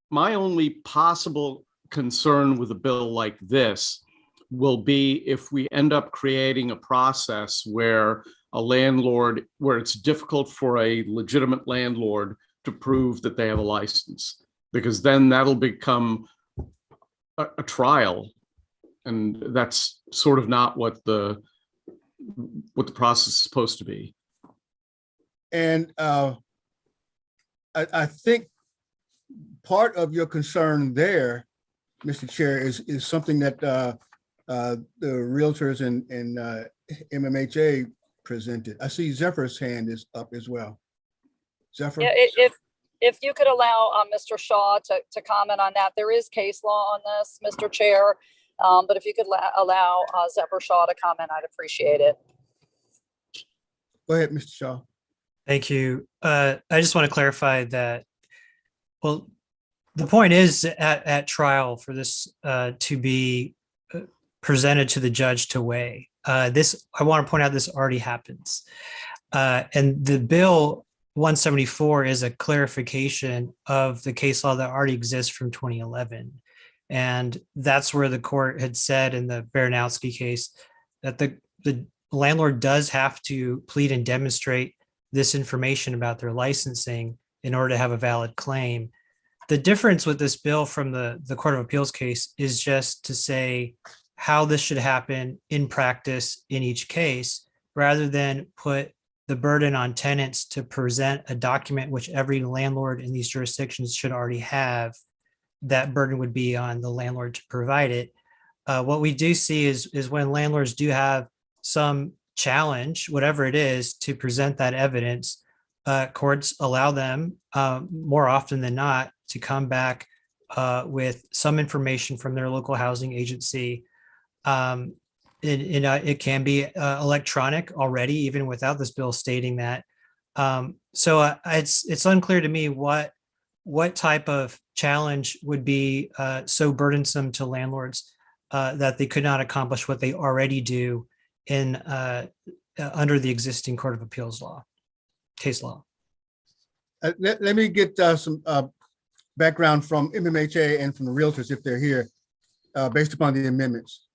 my only possible concern with a bill like this will be if we end up creating a process where where it's difficult for a legitimate landlord to prove that they have a license, because then that'll become a trial, and that's sort of not what the process is supposed to be. And I think part of your concern there, Mr. Chair, is something that the realtors and MMHA presented. I see Zephyr's hand is up as well. Zephyr? Yeah, if you could allow Mr. Shaw to comment on that. There is case law on this, Mr. Chair, but if you could allow Zephyr Shaw to comment, I'd appreciate it. Go ahead, Mr. Shaw. Thank you. I just want to clarify that, well, the point is at trial for this to be presented to the judge to weigh. I want to point out this already happens. And the bill 174 is a clarification of the case law that already exists from 2011. And that's where the court had said in the Baranowski case that the landlord does have to plead and demonstrate this information about their licensing in order to have a valid claim. The difference with this bill from the Court of Appeals case is just to say how this should happen in practice in each case, rather than put the burden on tenants to present a document which every landlord in these jurisdictions should already have. That burden would be on the landlord to provide it. What we do see is when landlords do have some challenge, whatever it is, to present that evidence, courts allow them more often than not to come back with some information from their local housing agency. It can be electronic already, even without this bill stating that. So it's unclear to me what type of challenge would be so burdensome to landlords that they could not accomplish what they already do in under the existing Court of Appeals case law. Let me get some background from MMHA and from the realtors if they're here, based upon the amendments.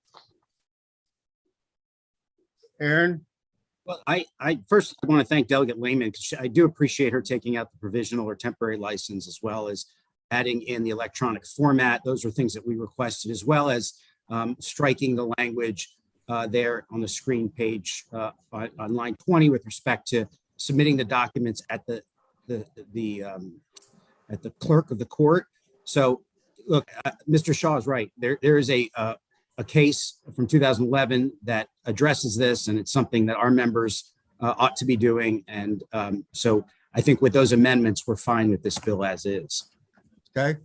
Aaron? Well, I first want to thank Delegate Lehman, because I do appreciate her taking out the provisional or temporary license, as well as adding in the electronic format. Those are things that we requested, as well as striking the language there on the screen page on line 20 with respect to submitting the documents at the clerk of the court. So look, Mr. Shaw is right. There is a case from 2011 that addresses this, and it's something that our members ought to be doing. And so I think with those amendments, we're fine with this bill as is. Okay.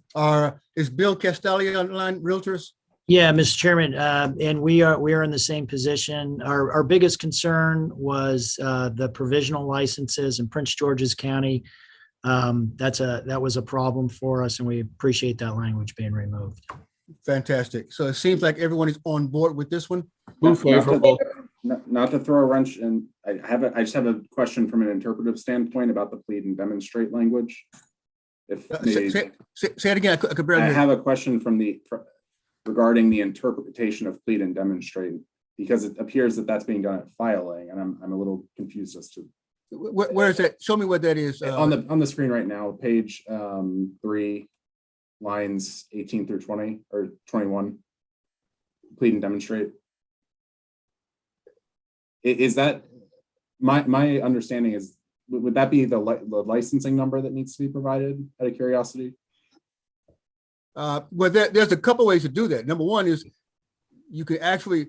Is Bill Castelli online, realtors? Yeah, Mr. Chairman, and we are in the same position. Our biggest concern was the provisional licenses in Prince George's County. That was a problem for us, and we appreciate that language being removed. Fantastic. So it seems like everyone is on board with this one. Not to throw a wrench in, I just have a question from an interpretive standpoint about the plead and demonstrate language. Say it again. I could barely I hear. have a question regarding the interpretation of plead and demonstrate, because it appears that that's being done at filing, and I'm a little confused as to where is that? Show me what that is. On the screen right now, page 3, lines 18 through 20 or 21. Plead and demonstrate. Is that my understanding is, would that be the licensing number that needs to be provided, out of curiosity? Well, there's a couple ways to do that. Number one is you can actually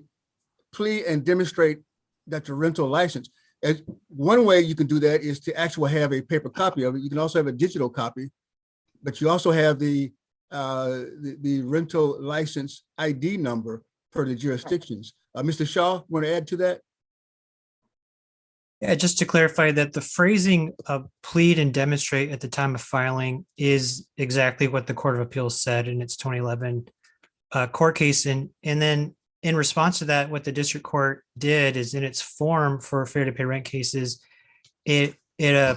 plead and demonstrate that your rental license. As one way you can do that is to actually have a paper copy of it. You can also have a digital copy, but you also have the rental license ID number per the jurisdictions. Mr. Shaw, want to add to that? Yeah, just to clarify that the phrasing of plead and demonstrate at the time of filing is exactly what the Court of Appeals said in its 2011 court case. And then in response to that, what the district court did is, in its form for fair to pay rent cases, it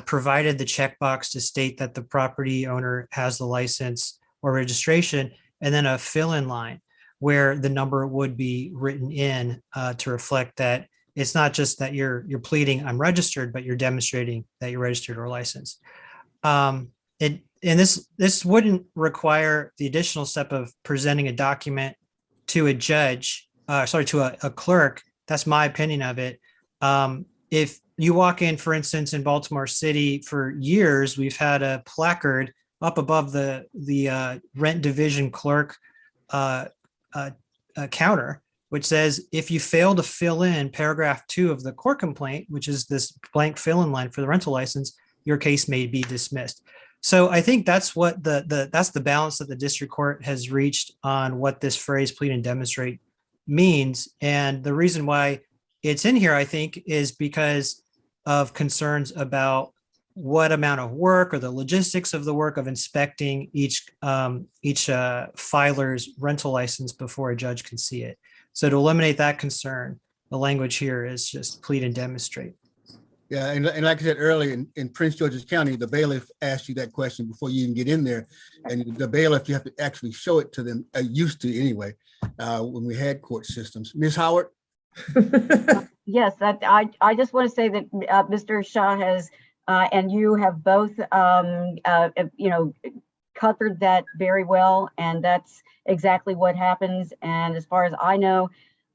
provided the checkbox to state that the property owner has the license or registration, and then a fill-in line where the number would be written in to reflect that it's not just that you're pleading I'm registered, but you're demonstrating that you're registered or licensed. And this wouldn't require the additional step of presenting a document to a judge, to a clerk. That's my opinion of it. If you walk in, for instance, in Baltimore City, for years, we've had a placard up above the rent division clerk counter, which says, if you fail to fill in paragraph 2 of the court complaint, which is this blank fill-in line for the rental license, your case may be dismissed. So I think that's what that's the balance that the district court has reached on what this phrase plead and demonstrate means. And the reason why it's in here, I think, is because of concerns about what amount of work or the logistics of the work of inspecting each filer's rental license before a judge can see it. So to eliminate that concern, the language here is just plead and demonstrate. Yeah, and like I said earlier, in Prince George's County, the bailiff asked you that question before you even get in there. And the bailiff, you have to actually show it to them, used to anyway, when we had court systems. Ms. Howard? Yes, I just want to say that Mr. Shah has, and you have both, covered that very well, and that's exactly what happens. And as far as I know,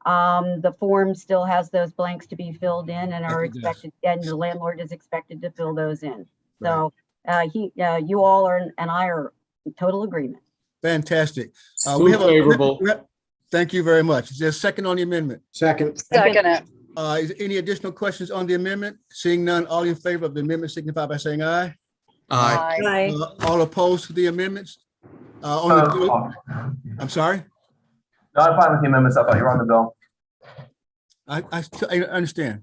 the form still has those blanks to be filled in and are expected, and the landlord is expected to fill those in. So you all are, and I are in total agreement. Fantastic. Move favorable. Thank you very much. Is there a second on the amendment? Second. Second it. Is there any additional questions on the amendment? Seeing none, all in favor of the amendment signify by saying aye. Aye. All opposed to the amendments? I'm sorry? No, I'm fine with the amendments. I thought you were on the bill. I understand.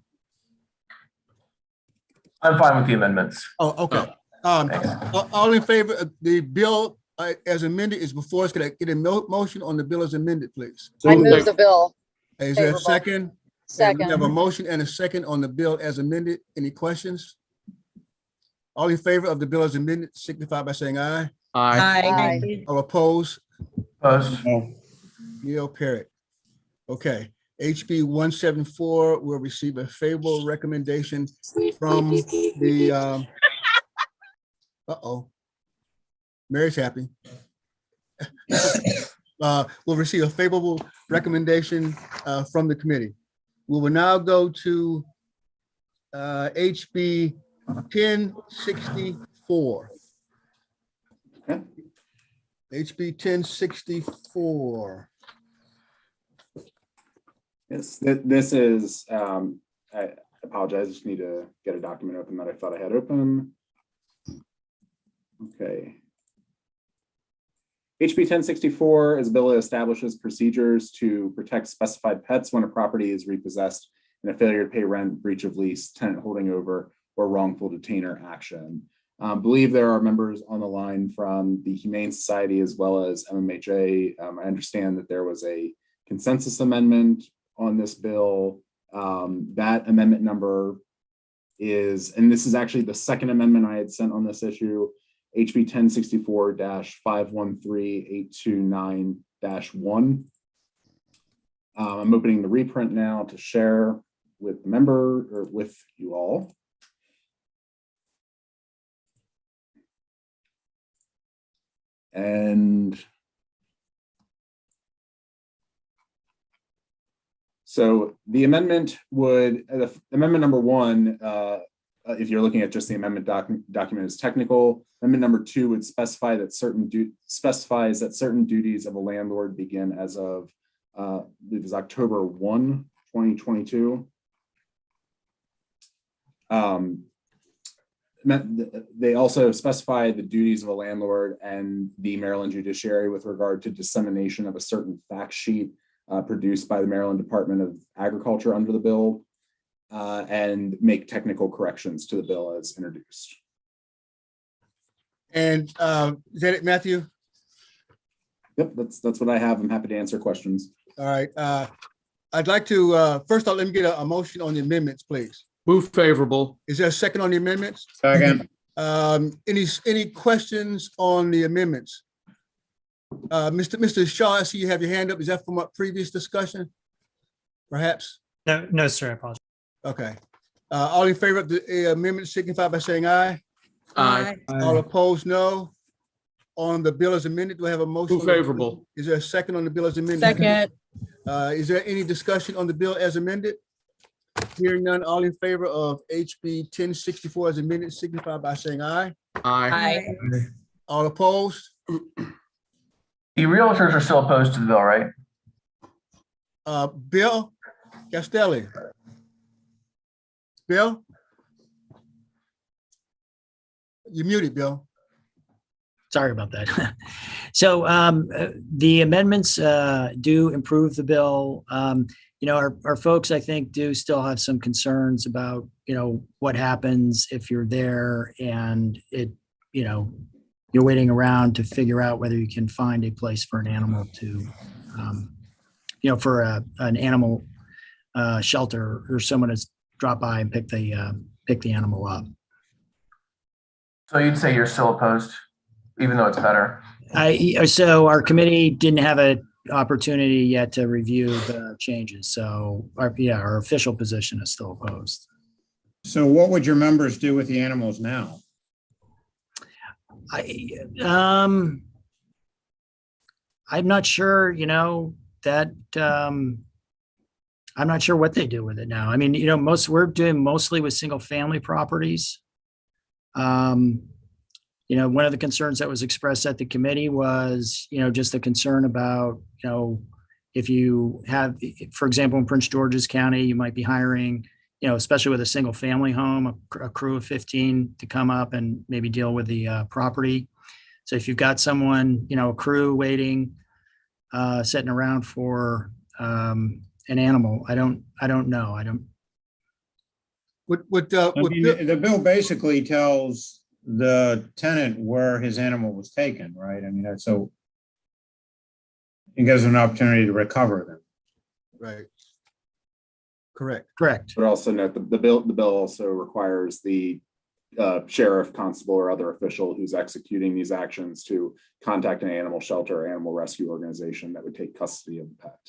I'm fine with the amendments. Oh, okay. All in favor of the bill as amended is before us. Can I get a motion on the bill as amended, please? I move the bill. Is there a Favorable. second? Second. We have a motion and a second on the bill as amended. Any questions? All in favor of the bill as amended signify by saying aye. Aye. All opposed? Opposed? Neil Parrott. Okay. HB 174 will receive a favorable recommendation from the Mary's happy. Will receive a favorable recommendation from the committee. We will now go to HB 1064. Okay. HB 1064. Yes, this is, I apologize, I just need to get a document open that I thought I had open. Okay. HB 1064 is a bill that establishes procedures to protect specified pets when a property is repossessed in a failure to pay rent, breach of lease, tenant holding over, or wrongful detainer action. Believe there are members on the line from the Humane Society as well as MMHA. I understand that there was a consensus amendment on this bill. That amendment number is, and this is actually the second amendment I had sent on this issue, HB 1064-513829-1. I'm opening the reprint now to share with the member or with you all. And so the amendment would, amendment number one, if you're looking at just the amendment document is technical. Amendment number two would specify that specifies that certain duties of a landlord begin as of, I believe it was October 1, 2022. They also specify the duties of a landlord and the Maryland judiciary with regard to dissemination of a certain fact sheet produced by the Maryland Department of Agriculture under the bill, and make technical corrections to the bill as introduced. And is that it, Matthew? Yep, that's what I have. I'm happy to answer questions. All right. I'd like to, first off, let me get a motion on the amendments, please. Move favorable. Is there a second on the amendments? Second. Any questions on the amendments? Mr. Shaw, I see you have your hand up. Is that from a previous discussion? Perhaps? No, sir, I apologize. Okay. All in favor of the amendment signify by saying aye. Aye. All opposed, no. On the bill as amended, do I have a motion? Move favorable. Is there a second on the bill as amended? Second. Is there any discussion on the bill as amended? Hearing none, all in favor of HB 1064 as amended signify by saying aye. Aye. All opposed? The realtors are still opposed to the bill, right? Bill Castelli. Bill? You're muted, Bill. Sorry about that. So the amendments do improve the bill. Our folks, I think, do still have some concerns about, what happens if you're there and you're waiting around to figure out whether you can find a place for an animal to, for an animal shelter or someone to drop by and pick the animal up. So you'd say you're still opposed, even though it's better? So our committee didn't have a opportunity yet to review the changes. So our official position is still opposed. So what would your members do with the animals now? I'm not sure, that, I'm not sure what they do with it now. I mean, we're doing mostly with single family properties. One of the concerns that was expressed at the committee was, just a concern about, if you have, for example, in Prince George's County, you might be hiring, especially with a single family home, a crew of 15 to come up and maybe deal with the property. So if you've got someone, a crew waiting, sitting around for an animal, I don't know. The bill basically tells the tenant where his animal was taken, right? I mean, that's so it gives them an opportunity to recover them. Right. Correct. But also note the bill also requires the sheriff, constable, or other official who's executing these actions to contact an animal shelter or animal rescue organization that would take custody of the pet.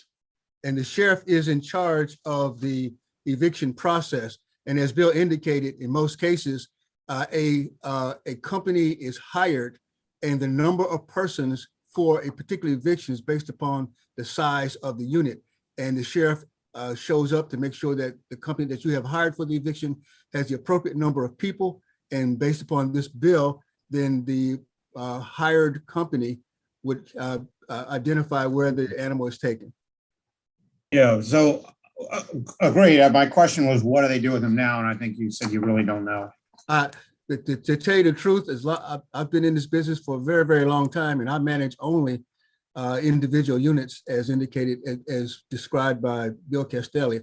And the sheriff is in charge of the eviction process. And as Bill indicated, in most cases, a company is hired and the number of persons for a particular eviction is based upon the size of the unit. And the sheriff shows up to make sure that the company that you have hired for the eviction has the appropriate number of people. And based upon this bill, then the hired company would identify where the animal is taken. Yeah, so agreed. My question was, what do they do with them now? And I think you said you really don't know. To tell you the truth, I've been in this business for a very, very long time, and I manage only individual units as indicated, as described by Bill Castelli.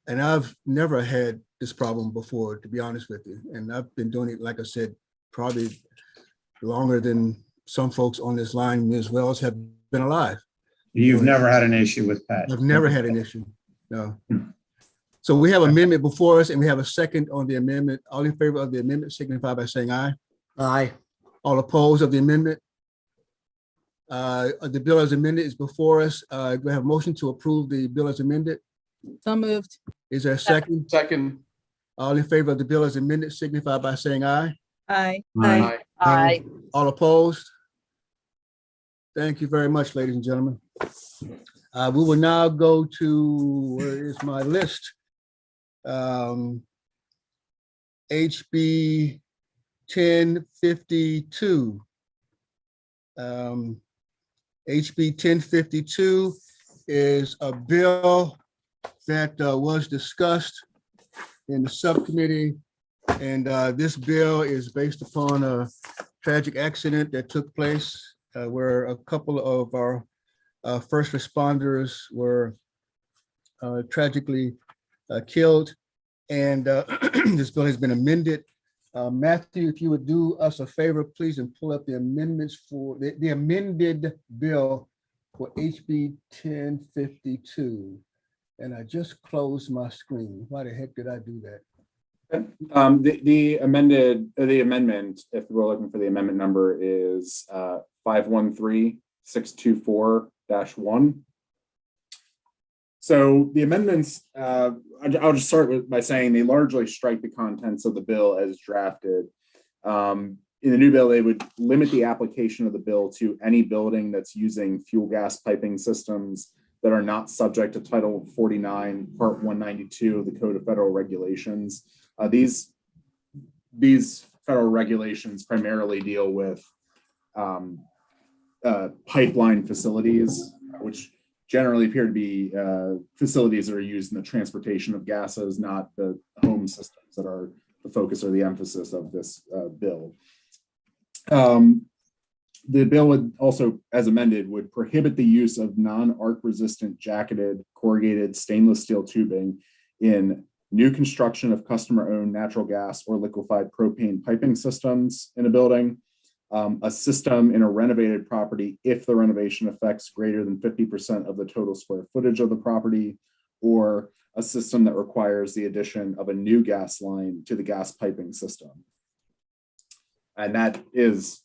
And I've never had this problem before, to be honest with you. And I've been doing it, like I said, probably longer than some folks on this line as well as have been alive. You've never had an issue with pets? I've never had an issue, no. So we have an amendment before us and we have a second on the amendment. All in favor of the amendment signify by saying aye. Aye. All opposed of the amendment? The bill as amended is before us. We have a motion to approve the bill as amended. So moved. Is there a second? Second. All in favor of the bill as amended signify by saying aye. Aye. Aye. Aye. All opposed? Thank you very much, ladies and gentlemen. We will now go to, where is my list? HB 1052. HB 1052 is a bill that was discussed in the subcommittee. And this bill is based upon a tragic accident that took place where a couple of our first responders were tragically killed. And this bill has been amended. Matthew, if you would do us a favor, please, and pull up the amendments for the amended bill for HB 1052. And I just closed my screen. Why the heck did I do that? The amendment, if we're looking for the amendment number, is 513624-1. So the amendments, I'll just start by saying they largely strike the contents of the bill as drafted. In the new bill, they would limit the application of the bill to any building that's using fuel gas piping systems that are not subject to Title 49, Part 192 of the Code of Federal Regulations. These federal regulations primarily deal with pipeline facilities, which generally appear to be facilities that are used in the transportation of gases, not the home systems that are the focus or the emphasis of this bill. The bill would also, as amended, would prohibit the use of non-arc resistant jacketed corrugated stainless steel tubing in new construction of customer-owned natural gas or liquefied propane piping systems in a building, a system in a renovated property if the renovation affects greater than 50% of the total square footage of the property, or a system that requires the addition of a new gas line to the gas piping system. And that is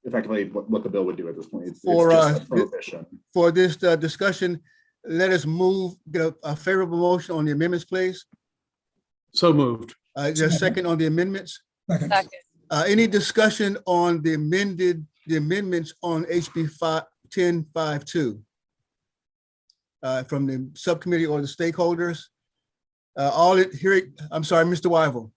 effectively what the bill would do at this point. It's For, just a prohibition. For this discussion, let us get a favorable motion on the amendments, please. So moved. Just second on the amendments. Second. Any discussion on the amendments on HB 1052 from the subcommittee or the stakeholders? I'm sorry, Mr. Wyville.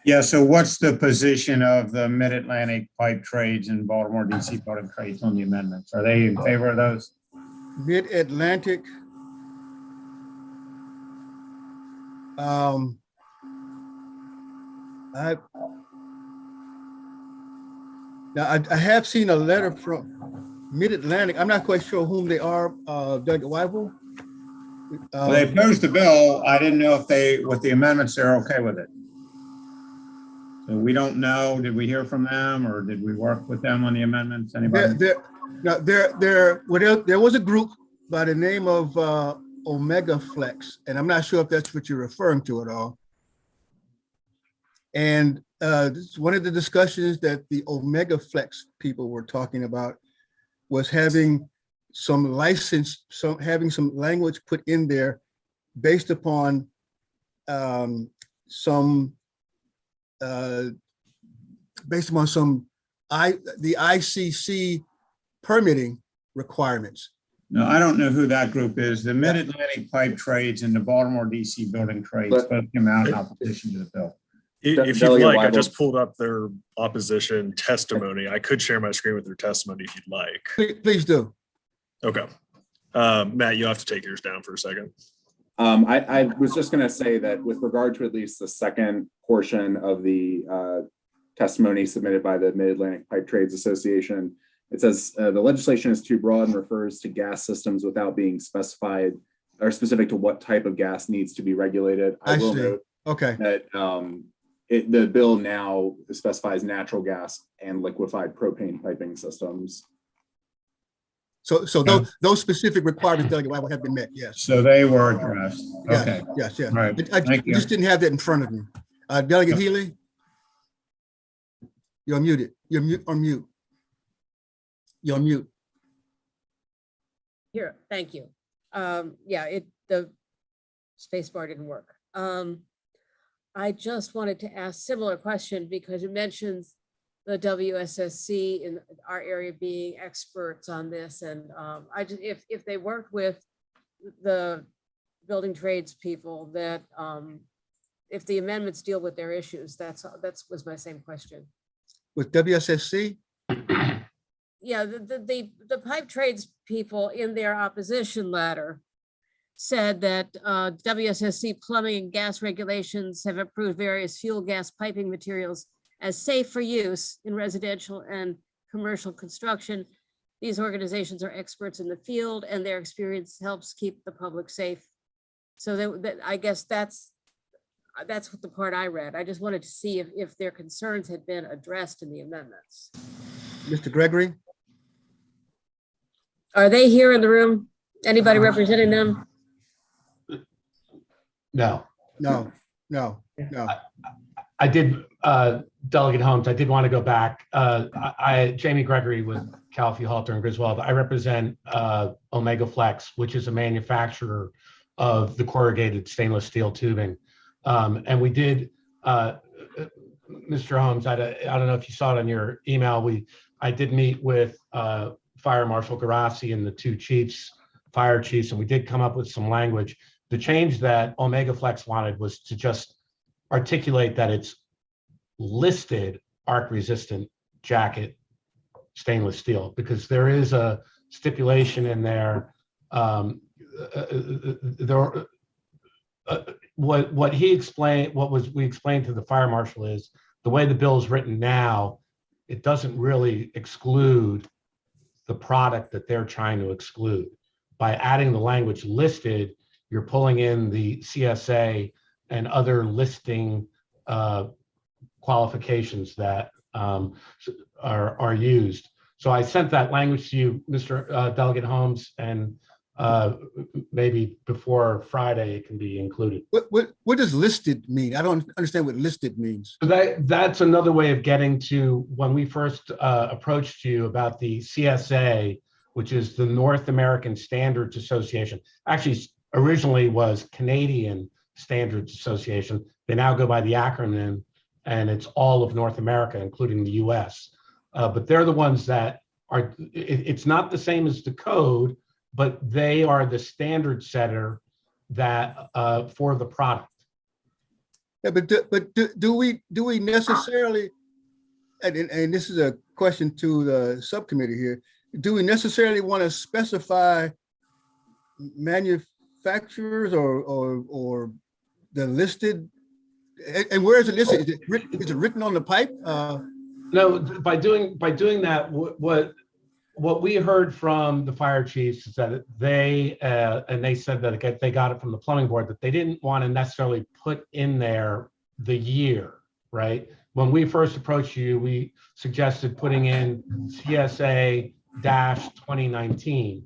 Yeah, so what's the position of the Mid-Atlantic Pipe Trades and Baltimore DC Building Trades on the amendments? Are they in favor of those? Mid-Atlantic. I have seen a letter from Mid-Atlantic. I'm not quite sure whom they are, Doug Wyville. Well, they opposed the bill. I didn't know if with the amendments, they're okay with it. So we don't know. Did we hear from them or did we work with them on the amendments? Anybody? There was a group by the name of Omega Flex, and I'm not sure if that's what you're referring to at all. And one of the discussions that the Omega Flex people were talking about was having some having some language put in there based upon the ICC permitting requirements. No, I don't know who that group is. The Mid-Atlantic Pipe Trades and the Baltimore DC Building Trades both came out in opposition to the bill. If you'd like, I just pulled up their opposition testimony. I could share my screen with their testimony if you'd like. Please do. Okay. Matt, you'll have to take yours down for a second. I was just going to say that with regard to at least the second portion of the testimony submitted by the Mid-Atlantic Pipe Trades Association, it says the legislation is too broad and refers to gas systems without being specified or specific to what type of gas needs to be regulated. I will note that the bill now specifies natural gas and liquefied propane piping systems. So those specific requirements have been met, yes. So they were addressed. Okay. Yes. All right. I just didn't have that in front of me. Delegate Healy? You're muted. You're on mute. You're on mute. Here, thank you. The space bar didn't work. I just wanted to ask similar question because it mentions the WSSC in our area being experts on this, and if they worked with the building trades people, that if the amendments deal with their issues, that was my same question. With WSSC? Yeah, the pipe trades people in their opposition letter said that WSSC plumbing and gas regulations have approved various fuel gas piping materials as safe for use in residential and commercial construction. These organizations are experts in the field and their experience helps keep the public safe. So I guess that's what the part I read. I just wanted to see if their concerns had been addressed in the amendments. Mr. Gregory? Are they here in the room? Anybody representing them? No. I did, Delegate Holmes, I did want to go back. Jamie Gregory with Calfee, Halter, and Griswold. I represent Omega Flex, which is a manufacturer of the corrugated stainless steel tubing. And we did, Mr. Holmes, I don't know if you saw it on your email, I did meet with Fire Marshal Garassi and the two fire chiefs, and we did come up with some language. The change that Omega Flex wanted was to just articulate that it's listed arc resistant jacket stainless steel, because there is a stipulation in there. What he explained, we explained to the fire marshal is the way the bill is written now, it doesn't really exclude the product that they're trying to exclude. By adding the language listed, you're pulling in the CSA and other listing qualifications that are used. So I sent that language to you, Mr. Delegate Holmes, and maybe before Friday, it can be included. What does listed mean? I don't understand what listed means. So that's another way of getting to when we first approached you about the CSA, which is the North American Standards Association. Actually, originally was Canadian Standards Association. They now go by the acronym, and it's all of North America, including the US. But they're the ones that are, it's not the same as the code, but they are the standard setter that for the product. Yeah, but do we necessarily, and this is a question to the subcommittee here, do we necessarily want to specify manufacturers or the listed, and where is it listed? Is it written on the pipe? No, by doing that, what we heard from the fire chiefs is that they said that they got it from the plumbing board, that they didn't want to necessarily put in there the year, right? When we first approached you, we suggested putting in CSA-2019.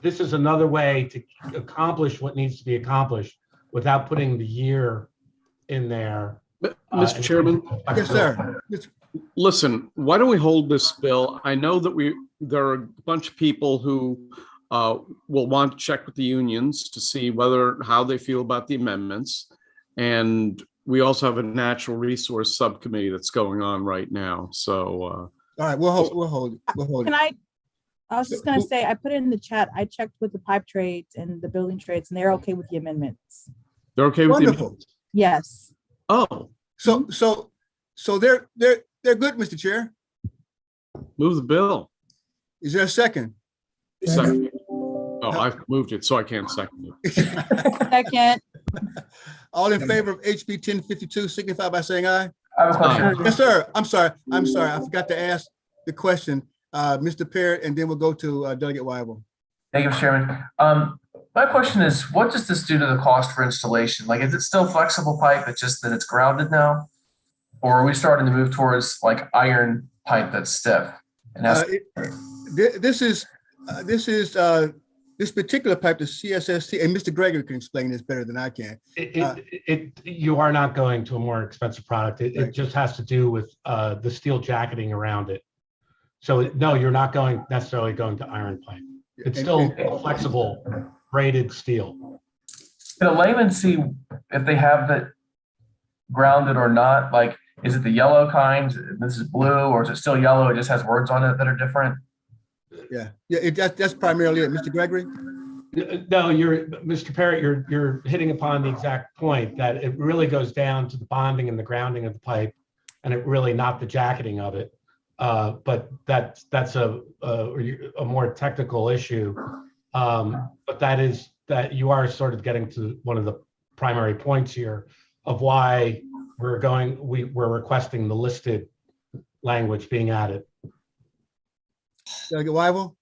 This is another way to accomplish what needs to be accomplished without putting the year in there. Mr. Chairman? Yes, sir. Listen, why don't we hold this bill? I know that there are a bunch of people who will want to check with the unions to see how they feel about the amendments. And we also have a natural resource subcommittee that's going on right now. So all right, we'll hold it. I was just gonna say, I put it in the chat. I checked with the pipe trades and the building trades, and they're okay with the amendments. they're okay with Wonderful. the amendments? Yes. Oh, So they're good, Mr. Chair. move the bill. Is there a second? Second. Oh, I've moved it, so I can't second it. Second. All in favor of HB 1052 signify by saying aye. I have a question. Yes, sir. I'm sorry. I forgot to ask the question, Mr. Parrott, and then we'll go to Delegate Weibel. Thank you, Mr. Chairman. My question is, what does this do to the cost for installation? Like, is it still flexible pipe? It's just that it's grounded now? Or are we starting to move towards like iron pipe that's stiff? And that's This particular pipe, the CSST, and Mr. Gregory can explain this better than I can. You are not going to a more expensive product. It Right. just has to do with the steel jacketing around it. So no, you're not necessarily going to iron pipe. It's still flexible, braided steel. Can a layman see if they have it grounded or not? Like, is it the yellow kind? This is blue, or is it still yellow? It just has words on it that are different. Yeah, that's primarily it. Mr. Gregory? No, Mr. Parrott, you're hitting upon the exact point that it really goes down to the bonding and the grounding of the pipe, and it really not the jacketing of it. But that's a more technical issue. But that you are sort of getting to one of the primary points here of why we're requesting the listed language being added. Delegate Weibel?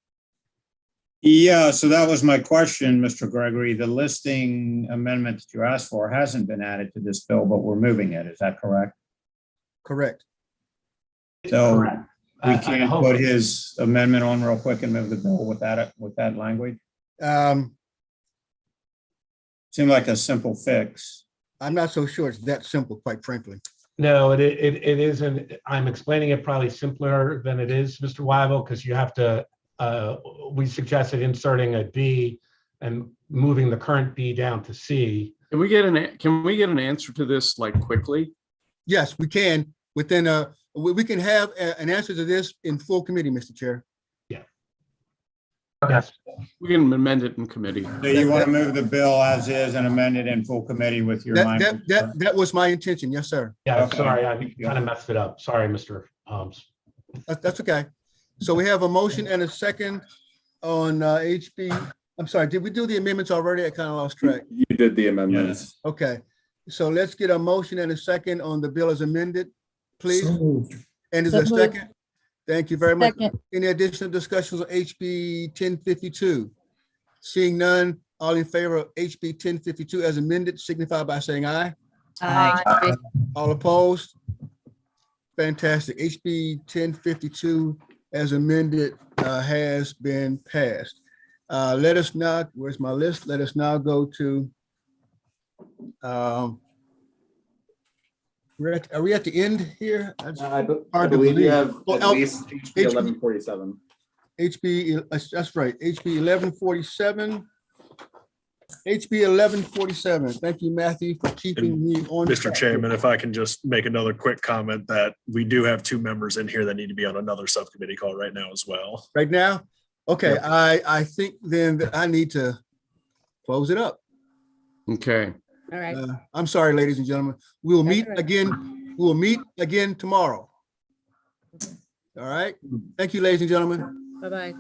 Yeah, so that was my question, Mr. Gregory. The listing amendment that you asked for hasn't been added to this bill, but we're moving it. Is that correct? Correct. So Correct. we I can't hope- put his amendment on real quick and move the bill with that language? Seemed like a simple fix. I'm not so sure it's that simple, quite frankly. No, it isn't. I'm explaining it probably simpler than it is, Mr. Weibel, because you have to, we suggested inserting a B and moving the current B down to C. Can we get an answer to this like quickly? Yes, we can. Within we can have an answer to this in full committee, Mr. Chair. Yes. We can amend it in committee. So you want to move the bill as is and amend it in full committee with your language? That was my intention. Yes, sir. Yeah, Okay. sorry, I kind of messed it up. Sorry, Mr. Holmes. That's okay. So we have a motion and a second on HB. I'm sorry, did we do the amendments already? I kind of lost track. You did the amendments. Okay, so let's get a motion and a second on the bill as amended, please. So moved. And is there a So moved. second? Thank you very much. Second. Any additional discussions on HB 1052? Seeing none, all in favor of HB 1052 as amended, signify by saying aye. Aye. All opposed? Fantastic. HB 1052 as amended has been passed. Let us now, where's my list? Let us now go to, are we at the end here? That's I hard to believe you believe. have Oh, at least HB 1147. HB, that's right, HB 1147. HB 1147. Thank you, Matthew, for keeping me on. Mr. track. Chairman, if I can just make another quick comment that we do have 2 members in here that need to be on another subcommittee call right now as well. Right now? Okay, Yep. I think then that I need to close it up. Okay. All right. I'm sorry, ladies and gentlemen. We will meet all right. again. We will meet again tomorrow. All right. Thank you, ladies and gentlemen. Bye-bye.